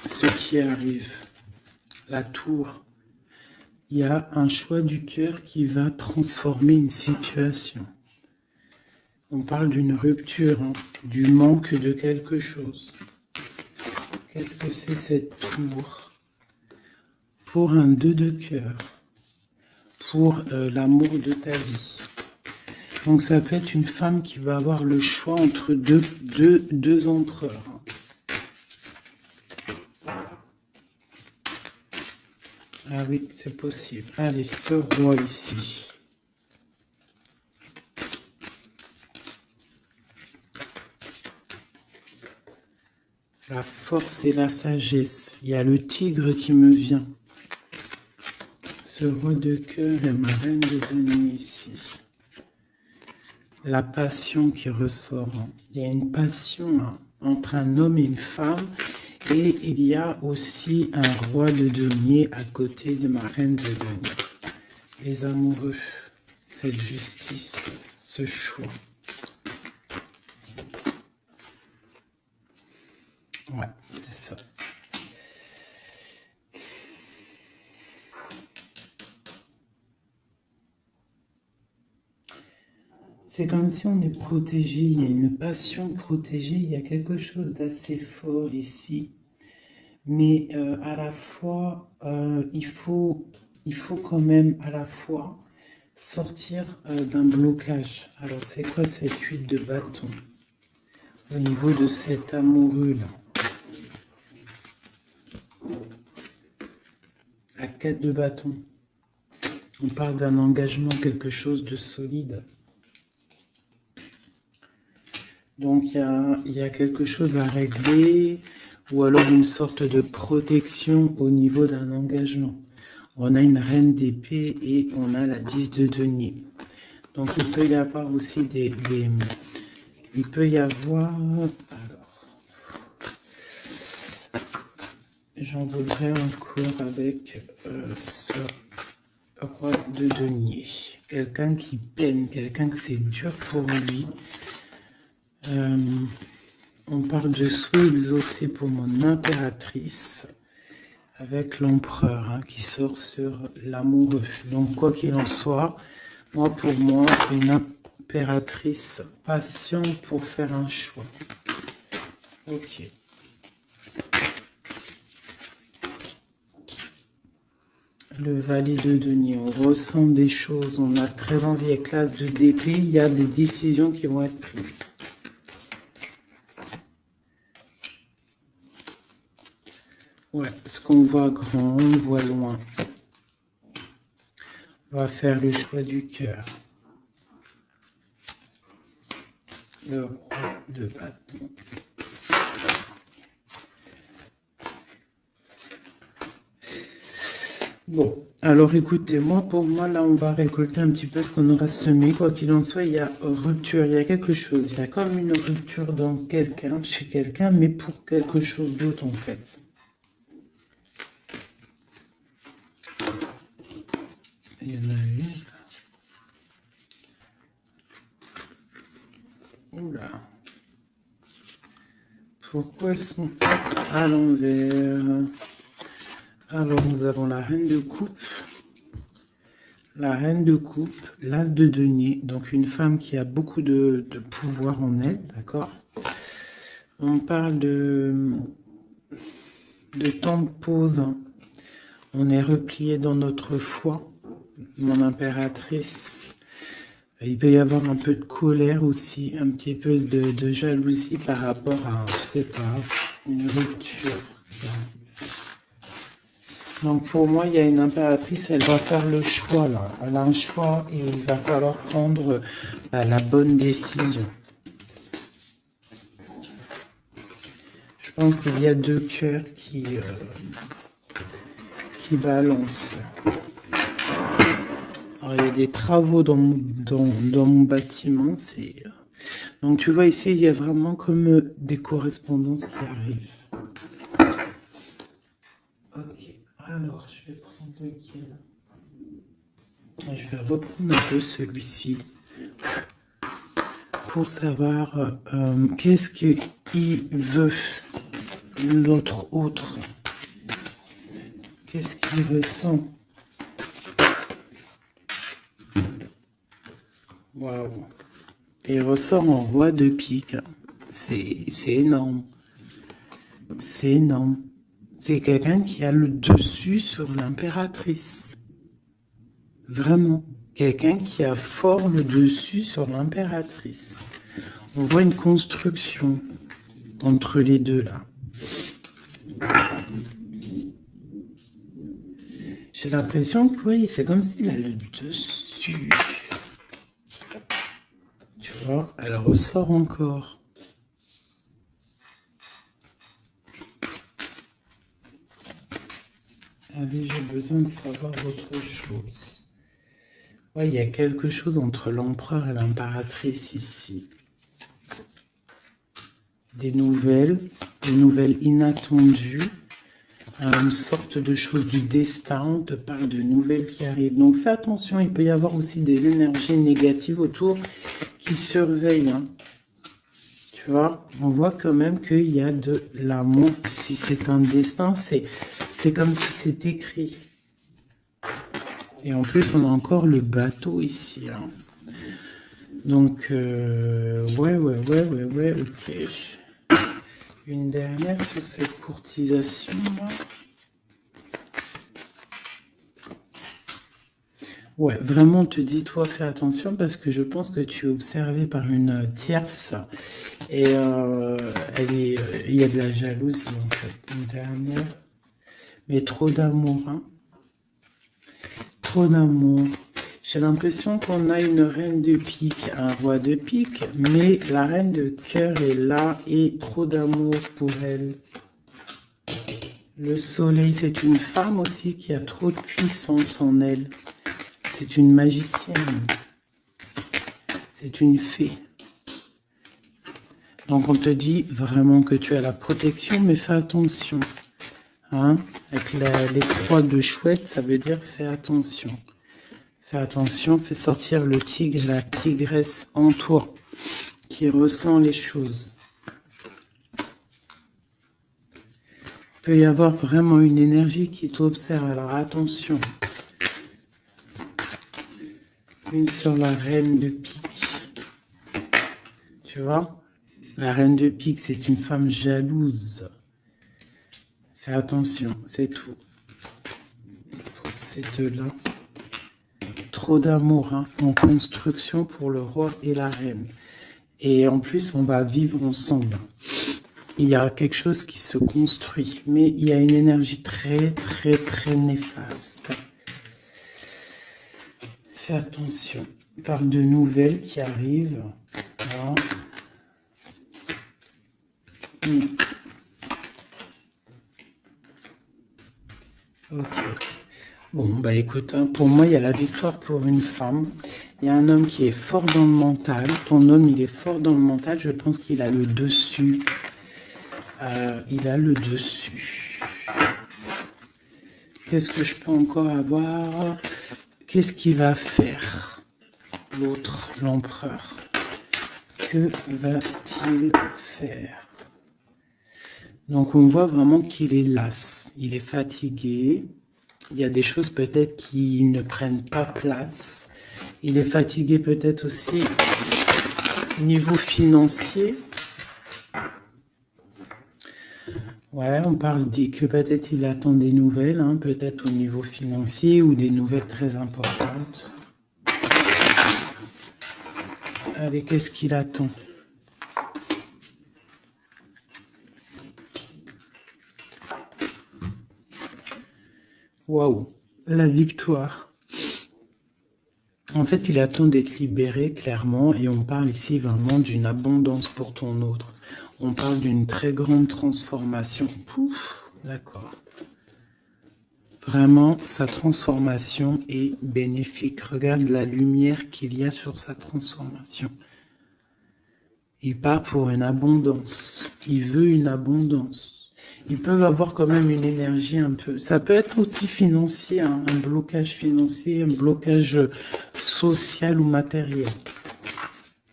ce qui arrive, la tour. Il y a un choix du cœur qui va transformer une situation. On parle d'une rupture, hein, du manque de quelque chose. Qu'est-ce que c'est cette tour? Pour un 2 de cœur, pour l'amour de ta vie. Donc ça peut être une femme qui va avoir le choix entre deux empereurs. Ah oui, c'est possible. Allez, ce roi ici. La force et la sagesse. Il y a le tigre qui me vient. Ce roi de cœur et ma reine de denier ici. La passion qui ressort. Il y a une passion entre un homme et une femme. Et il y a aussi un roi de denier à côté de ma reine de denier. Les amoureux, cette justice, ce choix. Ouais, c'est ça. C'est comme si on est protégé, il y a une passion protégée, il y a quelque chose d'assez fort ici. Mais à la fois, il faut quand même à la fois sortir d'un blocage. Alors c'est quoi cette huile de bâton au niveau de cet amoureux-là? La 4 de bâton. On parle d'un engagement, quelque chose de solide. Donc il y a quelque chose à régler, ou alors une sorte de protection au niveau d'un engagement. On a une reine d'épée et on a la 10 de denier. Donc il peut y avoir aussi il peut y avoir... Alors, j'en voudrais encore avec ce roi de denier. Quelqu'un qui peine, quelqu'un que c'est dur pour lui. On parle de souhait exaucé pour mon impératrice avec l'empereur qui sort sur l'amoureux. Donc quoi qu'il en soit, pour moi, une impératrice patiente pour faire un choix. Ok. Le valet de denier, on ressent des choses, on a très envie avec l'as de d'épée, il y a des décisions qui vont être prises. Ouais, parce qu'on voit grand, on voit loin. On va faire le choix du cœur. Le roi de bâton. Bon, alors écoutez, pour moi, là, on va récolter un petit peu ce qu'on aura semé. Quoi qu'il en soit, il y a rupture, il y a quelque chose. Il y a comme une rupture dans quelqu'un, chez quelqu'un, mais pour quelque chose d'autre, en fait. Il y en a une. Oula. Pourquoi elles sont à l'envers? Alors, nous avons la reine de coupe. La reine de coupe, l'as de denier, donc une femme qui a beaucoup de pouvoir en elle, d'accord? On parle de temps de pause. On est replié dans notre foi. Mon impératrice. Il peut y avoir un peu de colère aussi, un petit peu de jalousie par rapport à, je sais pas, une rupture. Donc pour moi, il y a une impératrice, elle va faire le choix là. Elle a un choix et il va falloir prendre la bonne décision. Je pense qu'il y a deux cœurs qui balancent. Alors, il y a des travaux dans mon bâtiment. Donc tu vois ici, il y a vraiment comme des correspondances qui arrivent. Ok, alors je vais prendre lequel? Je vais reprendre un peu celui-ci pour savoir qu'est-ce qu'il veut, l'autre autre. Qu'est-ce qu'il ressent? Waouh! Il ressort en roi de pique. C'est énorme. C'est énorme. C'est quelqu'un qui a le dessus sur l'impératrice. Vraiment. Quelqu'un qui a fort le dessus sur l'impératrice. On voit une construction entre les deux là. J'ai l'impression que oui, c'est comme s'il a le dessus. Tu vois, elle ressort encore. Allez, j'ai besoin de savoir autre chose. Ouais, il y a quelque chose entre l'empereur et l'impératrice ici. Des nouvelles inattendues, une sorte de chose du destin, on te parle de nouvelles qui arrivent. Donc fais attention, il peut y avoir aussi des énergies négatives autour qui surveillent. Hein. Tu vois, on voit quand même qu'il y a de l'amour. Si c'est un destin, c'est comme si c'est écrit. Et en plus, on a encore le bateau ici. Hein. Donc, ouais, ok. Une dernière sur cette courtisation. Ouais, vraiment, on te dit, toi, fais attention parce que je pense que tu es observé par une tierce et il y a de la jalousie en fait. Une dernière, mais trop d'amour, hein. Trop d'amour. J'ai l'impression qu'on a une reine de pique, un roi de pique, mais la reine de cœur est là et trop d'amour pour elle. Le soleil, c'est une femme aussi qui a trop de puissance en elle. C'est une magicienne. C'est une fée. Donc on te dit vraiment que tu as la protection, mais fais attention. Hein? Avec les croix de chouette, ça veut dire fais attention. Fais attention, fais sortir le tigre, la tigresse en toi, qui ressent les choses. Il peut y avoir vraiment une énergie qui t'observe, alors attention. Une sur la reine de pique. Tu vois? La reine de pique, c'est une femme jalouse. Fais attention, c'est tout. Pour ces deux-là. Trop d'amour hein, en construction pour le roi et la reine. Et en plus, on va vivre ensemble. Il y a quelque chose qui se construit, mais il y a une énergie très, très, très néfaste. Fais attention. On parle de nouvelles qui arrivent. Voilà. Ok. Bon, bah écoute, hein, pour moi, il y a la victoire pour une femme. Il y a un homme qui est fort dans le mental. Ton homme, il est fort dans le mental. Je pense qu'il a le dessus. Il a le dessus. Qu'est-ce que je peux encore avoir? Qu'est-ce qu'il va faire? L'autre, l'empereur. Que va-t-il faire? Donc, on voit vraiment qu'il est las. Il est fatigué. Il y a des choses peut-être qui ne prennent pas place. Il est fatigué peut-être aussi au niveau financier. Ouais, on parle que peut-être il attend des nouvelles, hein, peut-être au niveau financier ou des nouvelles très importantes. Allez, qu'est-ce qu'il attend? Waouh, la victoire. En fait, il attend d'être libéré, clairement, et on parle ici vraiment d'une abondance pour ton autre. On parle d'une très grande transformation. Pouf, d'accord. Vraiment, sa transformation est bénéfique. Regarde la lumière qu'il y a sur sa transformation. Il part pour une abondance. Il veut une abondance. Ils peuvent avoir quand même une énergie un peu... Ça peut être aussi financier, hein, un blocage financier, un blocage social ou matériel.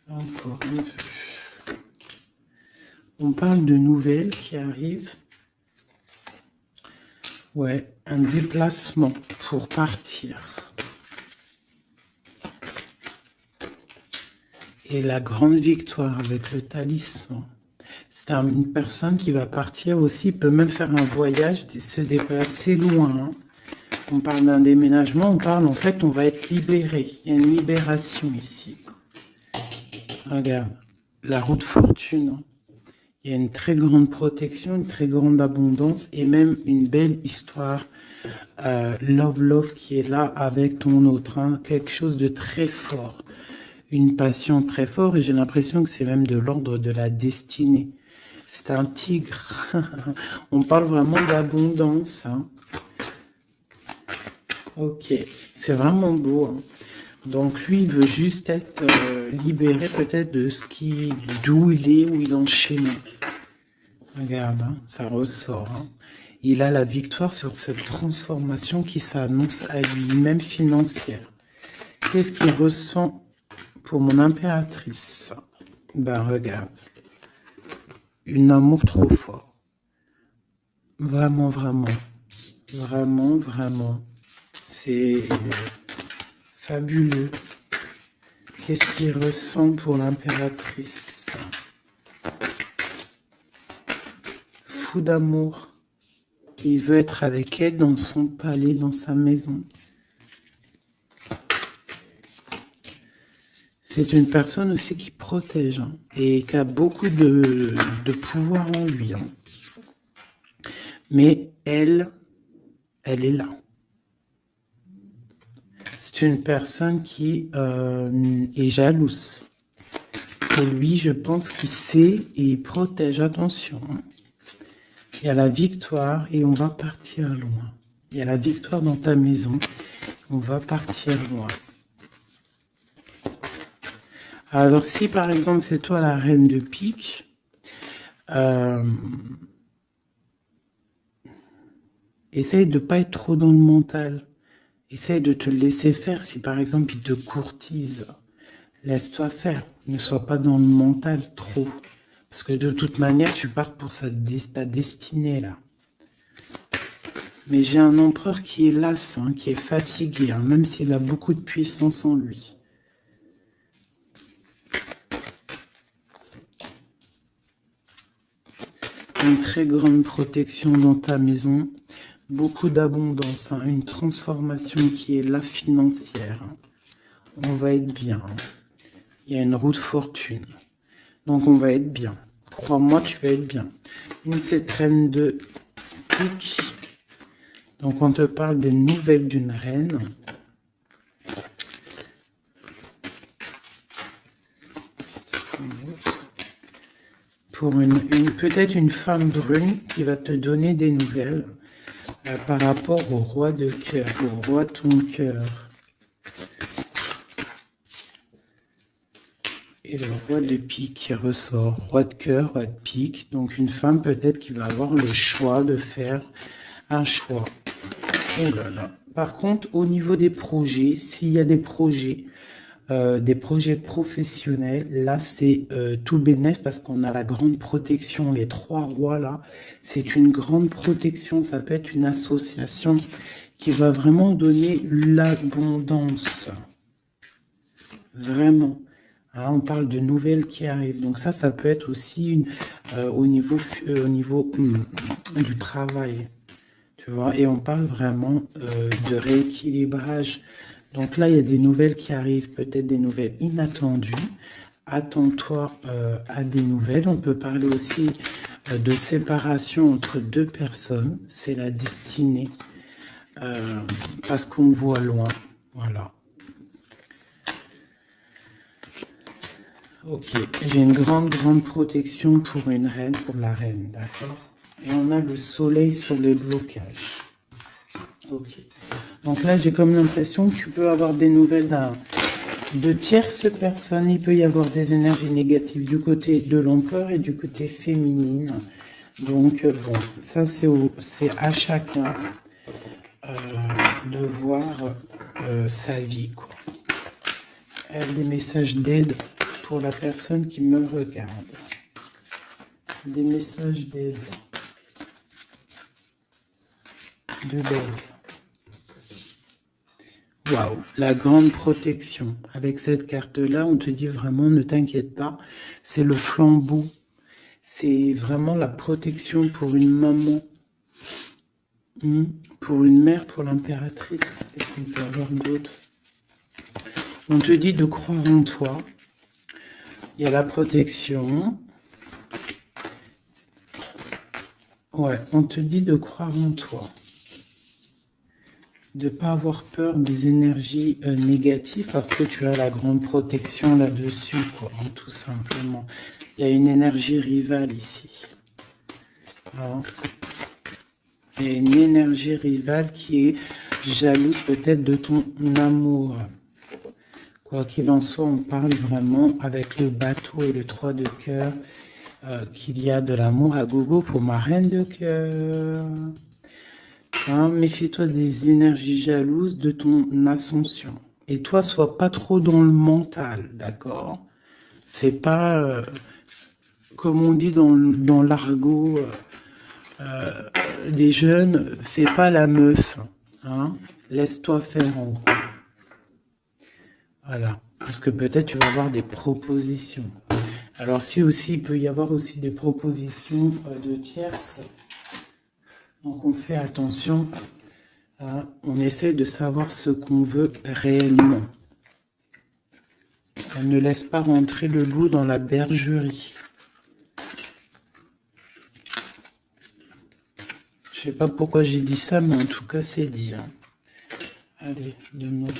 Encore un peu. On parle de nouvelles qui arrivent. Ouais, un déplacement pour partir. Et la grande victoire avec le talisman. C'est une personne qui va partir aussi, peut même faire un voyage, se déplacer loin. Hein. On parle d'un déménagement, on parle en fait, on va être libéré. Il y a une libération ici. Regarde, la roue de fortune. Hein. Il y a une très grande protection, une très grande abondance et même une belle histoire love qui est là avec ton autre, hein, quelque chose de très fort, une passion très forte et j'ai l'impression que c'est même de l'ordre de la destinée. C'est un tigre. On parle vraiment d'abondance. Hein. Ok, c'est vraiment beau. Hein. Donc lui, il veut juste être libéré peut-être de ce qui, d'où il est, où il est enchaîné. Regarde, hein, ça ressort. Hein. Il a la victoire sur cette transformation qui s'annonce à lui-même financière. Qu'est-ce qu'il ressent pour mon impératrice? Ben regarde, un amour trop fort. Vraiment, vraiment, vraiment, vraiment. C'est fabuleux. Qu'est-ce qu'il ressent pour l'impératrice? Fou d'amour. Il veut être avec elle dans son palais, dans sa maison. C'est une personne aussi qui protège hein, et qui a beaucoup de pouvoir en lui. Hein. Mais elle est là. C'est une personne qui est jalouse. Et lui, je pense qu'il sait et il protège. Attention. Hein. Il y a la victoire et on va partir loin. Il y a la victoire dans ta maison. On va partir loin. Alors, si par exemple, c'est toi la reine de pique, essaye de ne pas être trop dans le mental. Essaye de te laisser faire. Si par exemple, il te courtise, laisse-toi faire. Ne sois pas dans le mental trop. Parce que de toute manière, tu pars pour ta destinée, là. Mais j'ai un empereur qui est las, hein, qui est fatigué, hein, même s'il a beaucoup de puissance en lui. Une très grande protection dans ta maison. Beaucoup d'abondance, hein, une transformation qui est là financière. Hein. On va être bien. Hein. Il y a une roue de fortune. Donc on va être bien. Crois-moi, tu vas être bien. Une reine de pique. Donc on te parle des nouvelles d'une reine. Pour peut-être une femme brune qui va te donner des nouvelles par rapport au roi de cœur, au roi de ton cœur. Et le roi de pique qui ressort, roi de cœur, roi de pique. Donc une femme peut-être qui va avoir le choix de faire un choix. Oh là là. Par contre, au niveau des projets, s'il y a des projets professionnels, là c'est tout bénef parce qu'on a la grande protection. Les trois rois là, c'est une grande protection. Ça peut être une association qui va vraiment donner l'abondance. Vraiment. Hein, on parle de nouvelles qui arrivent. Donc ça peut être aussi au niveau du travail. Tu vois, et on parle vraiment de rééquilibrage. Donc là, il y a des nouvelles qui arrivent, peut-être des nouvelles inattendues. Attends-toi à des nouvelles. On peut parler aussi de séparation entre deux personnes. C'est la destinée. Parce qu'on voit loin. Voilà. Ok, j'ai une grande protection pour une reine, pour la reine, d'accord? Et on a le soleil sur les blocages. Ok. Donc là, j'ai comme l'impression que tu peux avoir des nouvelles de tierces personnes. Il peut y avoir des énergies négatives du côté de l'empereur et du côté féminine. Donc, bon, ça, c'est à chacun de voir sa vie, quoi. Des messages d'aide pour la personne qui me regarde. Des messages d'aide. De l'aide. Waouh, la grande protection. Avec cette carte-là, on te dit vraiment, ne t'inquiète pas, c'est le flambeau. C'est vraiment la protection pour une maman, pour une mère, pour l'impératrice. Qu'est-ce qu'on peut avoir d'autre? On te dit de croire en toi. Il y a la protection. Ouais, on te dit de croire en toi. De ne pas avoir peur des énergies négatives parce que tu as la grande protection là-dessus, quoi, hein, tout simplement. Il y a une énergie rivale ici. Hein. Il y a une énergie rivale qui est jalouse peut-être de ton amour. Quoi qu'il en soit, on parle vraiment avec le bateau et le 3 de cœur qu'il y a de l'amour à gogo pour ma reine de cœur. Hein, méfie-toi des énergies jalouses de ton ascension. Et toi, sois pas trop dans le mental, d'accord? Fais pas, comme on dit dans l'argot des jeunes, fais pas la meuf. Hein? Laisse-toi faire en gros. Voilà. Parce que peut-être tu vas avoir des propositions. Alors si aussi, il peut y avoir aussi des propositions de tierces. Donc on fait attention. On essaie de savoir ce qu'on veut réellement. On ne laisse pas rentrer le loup dans la bergerie. Je sais pas pourquoi j'ai dit ça, mais en tout cas c'est dit. Hein. Allez, donne-moi.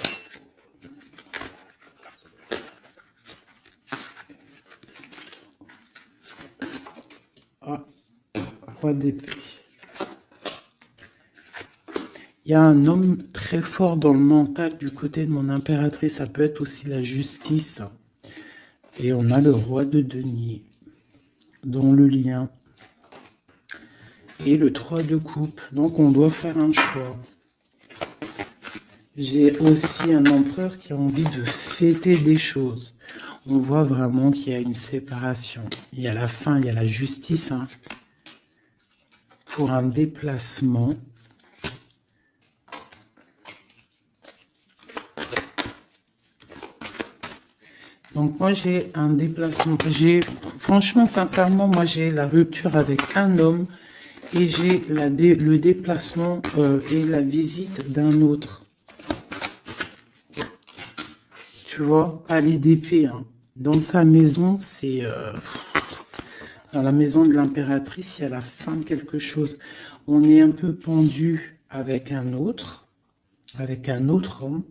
Ah, roi d'épée. Il y a un homme très fort dans le mental du côté de mon impératrice. Ça peut être aussi la justice. Et on a le roi de denier dans le lien. Et le 3 de coupe. Donc on doit faire un choix. J'ai aussi un empereur qui a envie de fêter des choses. On voit vraiment qu'il y a une séparation. Il y a la fin, il y a la justice. Hein, pour un déplacement. Donc moi j'ai un déplacement. Franchement, sincèrement, moi j'ai la rupture avec un homme. Et j'ai le déplacement et la visite d'un autre. Tu vois, palais d'épée. Hein. Dans sa maison, c'est... dans la maison de l'impératrice, il y a la fin de quelque chose. On est un peu pendu avec un autre homme.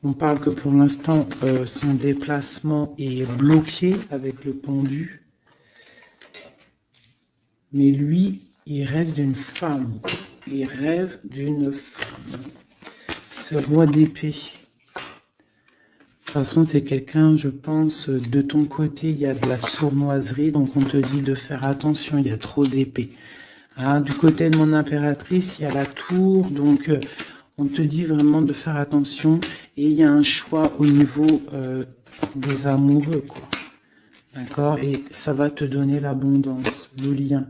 On parle que pour l'instant, son déplacement est bloqué avec le pendu. Mais lui, il rêve d'une femme. Il rêve d'une femme. Ce roi d'épée. De toute façon, c'est quelqu'un, je pense, de ton côté, il y a de la sournoiserie, donc on te dit de faire attention, il y a trop d'épées. Hein, du côté de mon impératrice, il y a la tour, donc on te dit vraiment de faire attention. Et il y a un choix au niveau des amoureux, quoi. D'accord? Et ça va te donner l'abondance, le lien.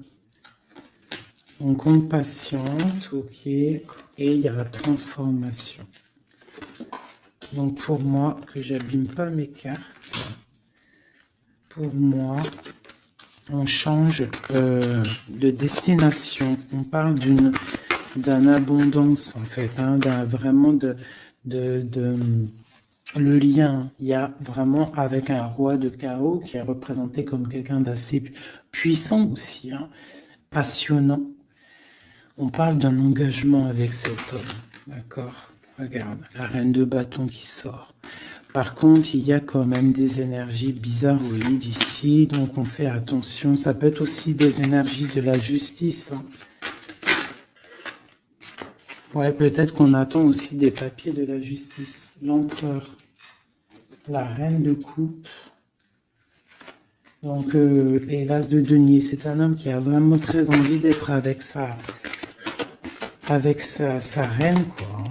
Donc on patiente, ok. Et il y a la transformation. Donc pour moi, que j'abîme pas mes cartes, pour moi, on change de destination. On parle d'une abondance en fait, hein, vraiment le lien. Il y a vraiment avec un roi de chaos qui est représenté comme quelqu'un d'assez puissant aussi, hein, passionnant. On parle d'un engagement avec cet homme, d'accord? Regarde, la reine de bâton qui sort. Par contre, il y a quand même des énergies bizarroïdes ici, donc on fait attention. Ça peut être aussi des énergies de la justice. Hein. Ouais, peut-être qu'on attend aussi des papiers de la justice. L'empereur, la reine de coupe. Donc, et l'as de denier, c'est un homme qui a vraiment très envie d'être avec sa reine, quoi. Hein.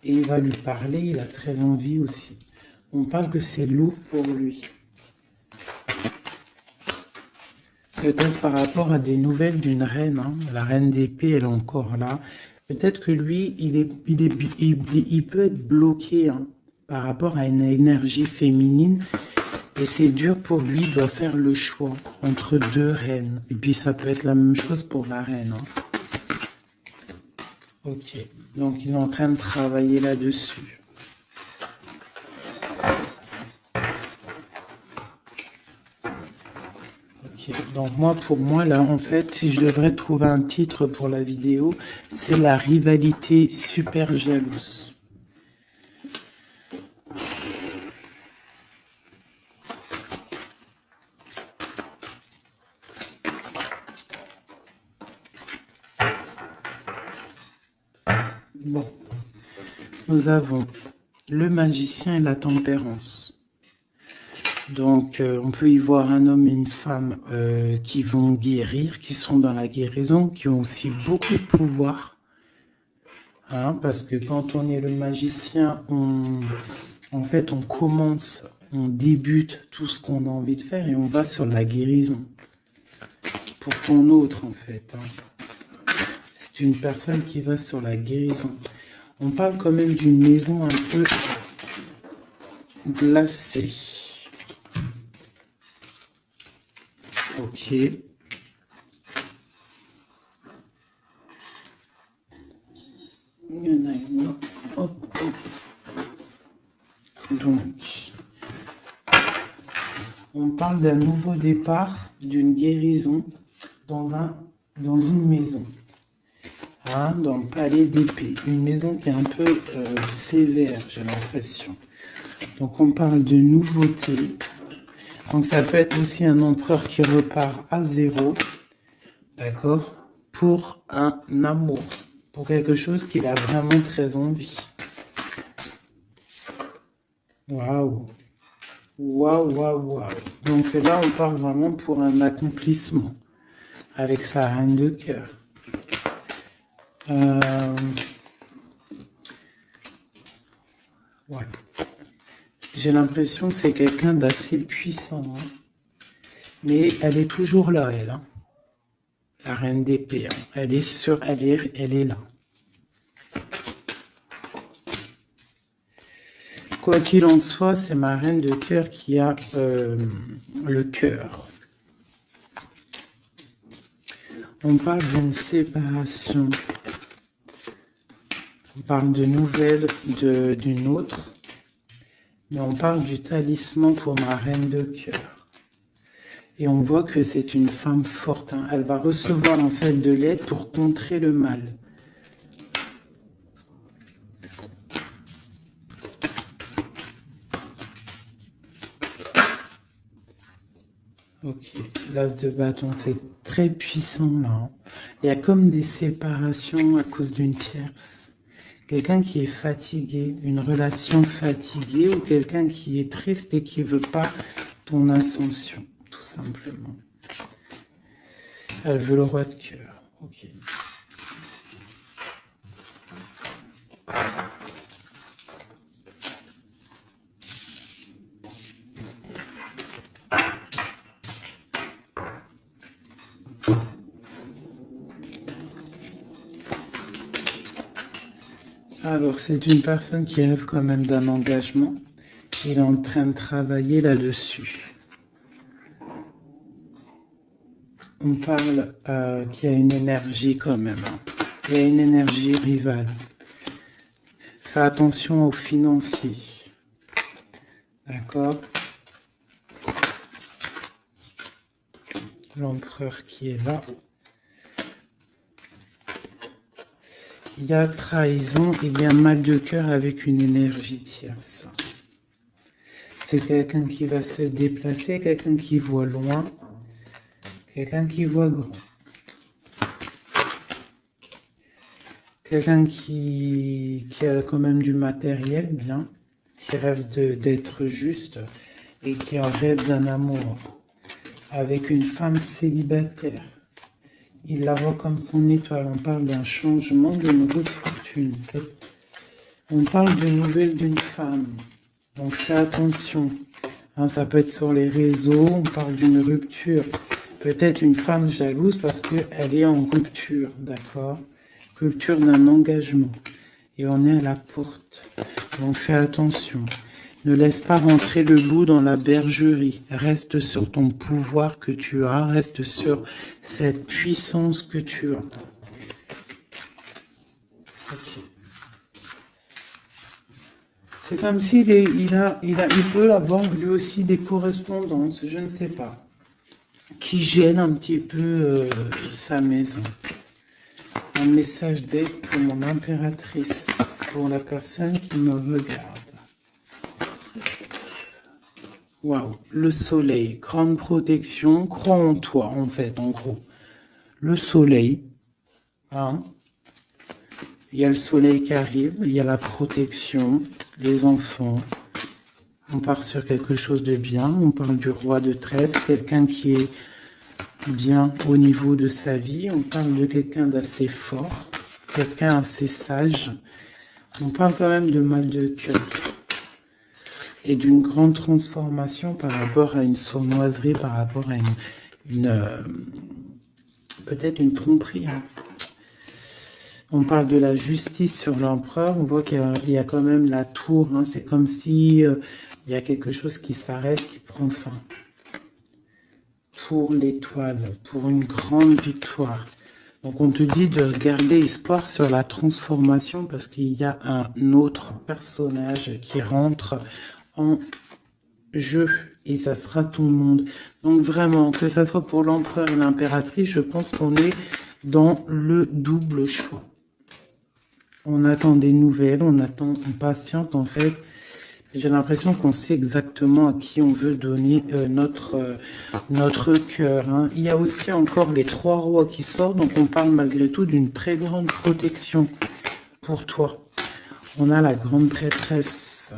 Et il va lui parler, il a très envie aussi. On parle que c'est lourd pour lui. Peut-être par rapport à des nouvelles d'une reine. Hein. La reine d'épée, elle est encore là. Peut-être que lui, il peut être bloqué hein, par rapport à une énergie féminine. Et c'est dur pour lui, il doit faire le choix entre deux reines. Et puis ça peut être la même chose pour la reine. Hein. Ok, donc il est en train de travailler là-dessus. Ok, Donc moi, pour moi, là, en fait, si je devrais trouver un titre pour la vidéo, c'est la rivalité super jalouse. Bon, nous avons le magicien et la tempérance. Donc, on peut y voir un homme et une femme qui vont guérir, qui sont dans la guérison, qui ont aussi beaucoup de pouvoir. Hein, parce que quand on est le magicien, en fait, on commence, on débute tout ce qu'on a envie de faire et on va sur la guérison. Pour ton autre, en fait. Hein. C'est une personne qui va sur la guérison. On parle quand même d'une maison un peu glacée. Ok. Il y en a une. Hop, hop. Donc, on parle d'un nouveau départ, d'une guérison dans une maison. Hein, dans le palais d'épée. Une maison qui est un peu sévère, j'ai l'impression. Donc, on parle de nouveauté. Donc, ça peut être aussi un empereur qui repart à zéro. D'accord? Pour un amour. Pour quelque chose qu'il a vraiment très envie. Waouh! Waouh, waouh, waouh. Donc là, on parle vraiment pour un accomplissement. Avec sa reine de cœur. Ouais. J'ai l'impression que c'est quelqu'un d'assez puissant. Hein. Mais elle est toujours là, elle. Hein. La reine d'épée. Hein. Elle est là. Quoi qu'il en soit, c'est ma reine de cœur qui a le cœur. On parle d'une séparation. On parle de nouvelles d'une autre. Mais on parle du talisman pour ma reine de cœur. Et on voit que c'est une femme forte. Hein. Elle va recevoir en fait de l'aide pour contrer le mal. Ok, l'as de bâton, c'est très puissant là. Hein. Il y a comme des séparations à cause d'une tierce. Quelqu'un qui est fatigué, une relation fatiguée ou quelqu'un qui est triste et qui ne veut pas ton ascension, tout simplement. Elle veut le roi de cœur. Ok. Alors, c'est une personne qui rêve quand même d'un engagement. Il est en train de travailler là-dessus. On parle qu'il y a une énergie quand même. Il y a une énergie rivale. Fais attention aux financiers. D'accord? L'empereur qui est là. Il y a trahison, il y a mal de cœur avec une énergie tierce. C'est quelqu'un qui va se déplacer, quelqu'un qui voit loin, quelqu'un qui voit grand. Quelqu'un qui a quand même du matériel, bien, qui rêve d'être juste et qui en rêve d'un amour avec une femme célibataire. Il la voit comme son étoile. On parle d'un changement, d'une roue de fortune. On parle de nouvelles d'une femme. Donc fais attention. Hein, ça peut être sur les réseaux. On parle d'une rupture. Peut-être une femme jalouse parce qu'elle est en rupture. D'accord? Rupture d'un engagement. Et on est à la porte. Donc fais attention. Ne laisse pas rentrer le loup dans la bergerie. Reste sur ton pouvoir que tu as. Reste sur cette puissance que tu as. Okay. C'est comme s'il il peut avoir lui aussi des correspondances, je ne sais pas, qui gêne un petit peu sa maison. Un message d'aide pour mon impératrice, pour la personne qui me regarde. Waouh, le soleil, grande protection, crois en toi en fait, en gros. Le soleil, hein. Il y a le soleil qui arrive, il y a la protection, les enfants. On part sur quelque chose de bien, on parle du roi de trèfle, quelqu'un qui est bien au niveau de sa vie, on parle de quelqu'un d'assez fort, quelqu'un assez sage. On parle quand même de mal de cœur. Et d'une grande transformation par rapport à une sournoiserie, par rapport à peut-être une tromperie. Hein. On parle de la justice sur l'empereur, on voit qu'il y a quand même la tour, hein. C'est comme si il y a quelque chose qui s'arrête, qui prend fin. Pour l'étoile, pour une grande victoire. Donc on te dit de garder espoir sur la transformation parce qu'il y a un autre personnage qui rentre en jeu et ça sera tout le monde. Donc vraiment, que ça soit pour l'empereur et l'impératrice, je pense qu'on est dans le double choix. On attend des nouvelles, on patiente en fait. J'ai l'impression qu'on sait exactement à qui on veut donner notre cœur. Hein. Il y a aussi encore les 3 rois qui sortent, donc on parle malgré tout d'une très grande protection pour toi. On a la grande prêtresse.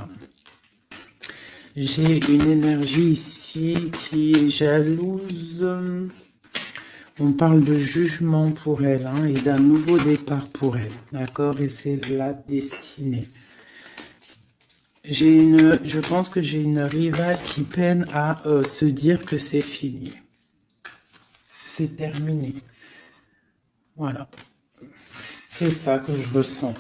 J'ai une énergie ici qui est jalouse. On parle de jugement pour elle hein, et d'un nouveau départ pour elle. D'accord? Et c'est la destinée. Je pense que j'ai une rivale qui peine à se dire que c'est fini. C'est terminé. Voilà. C'est ça que je ressens.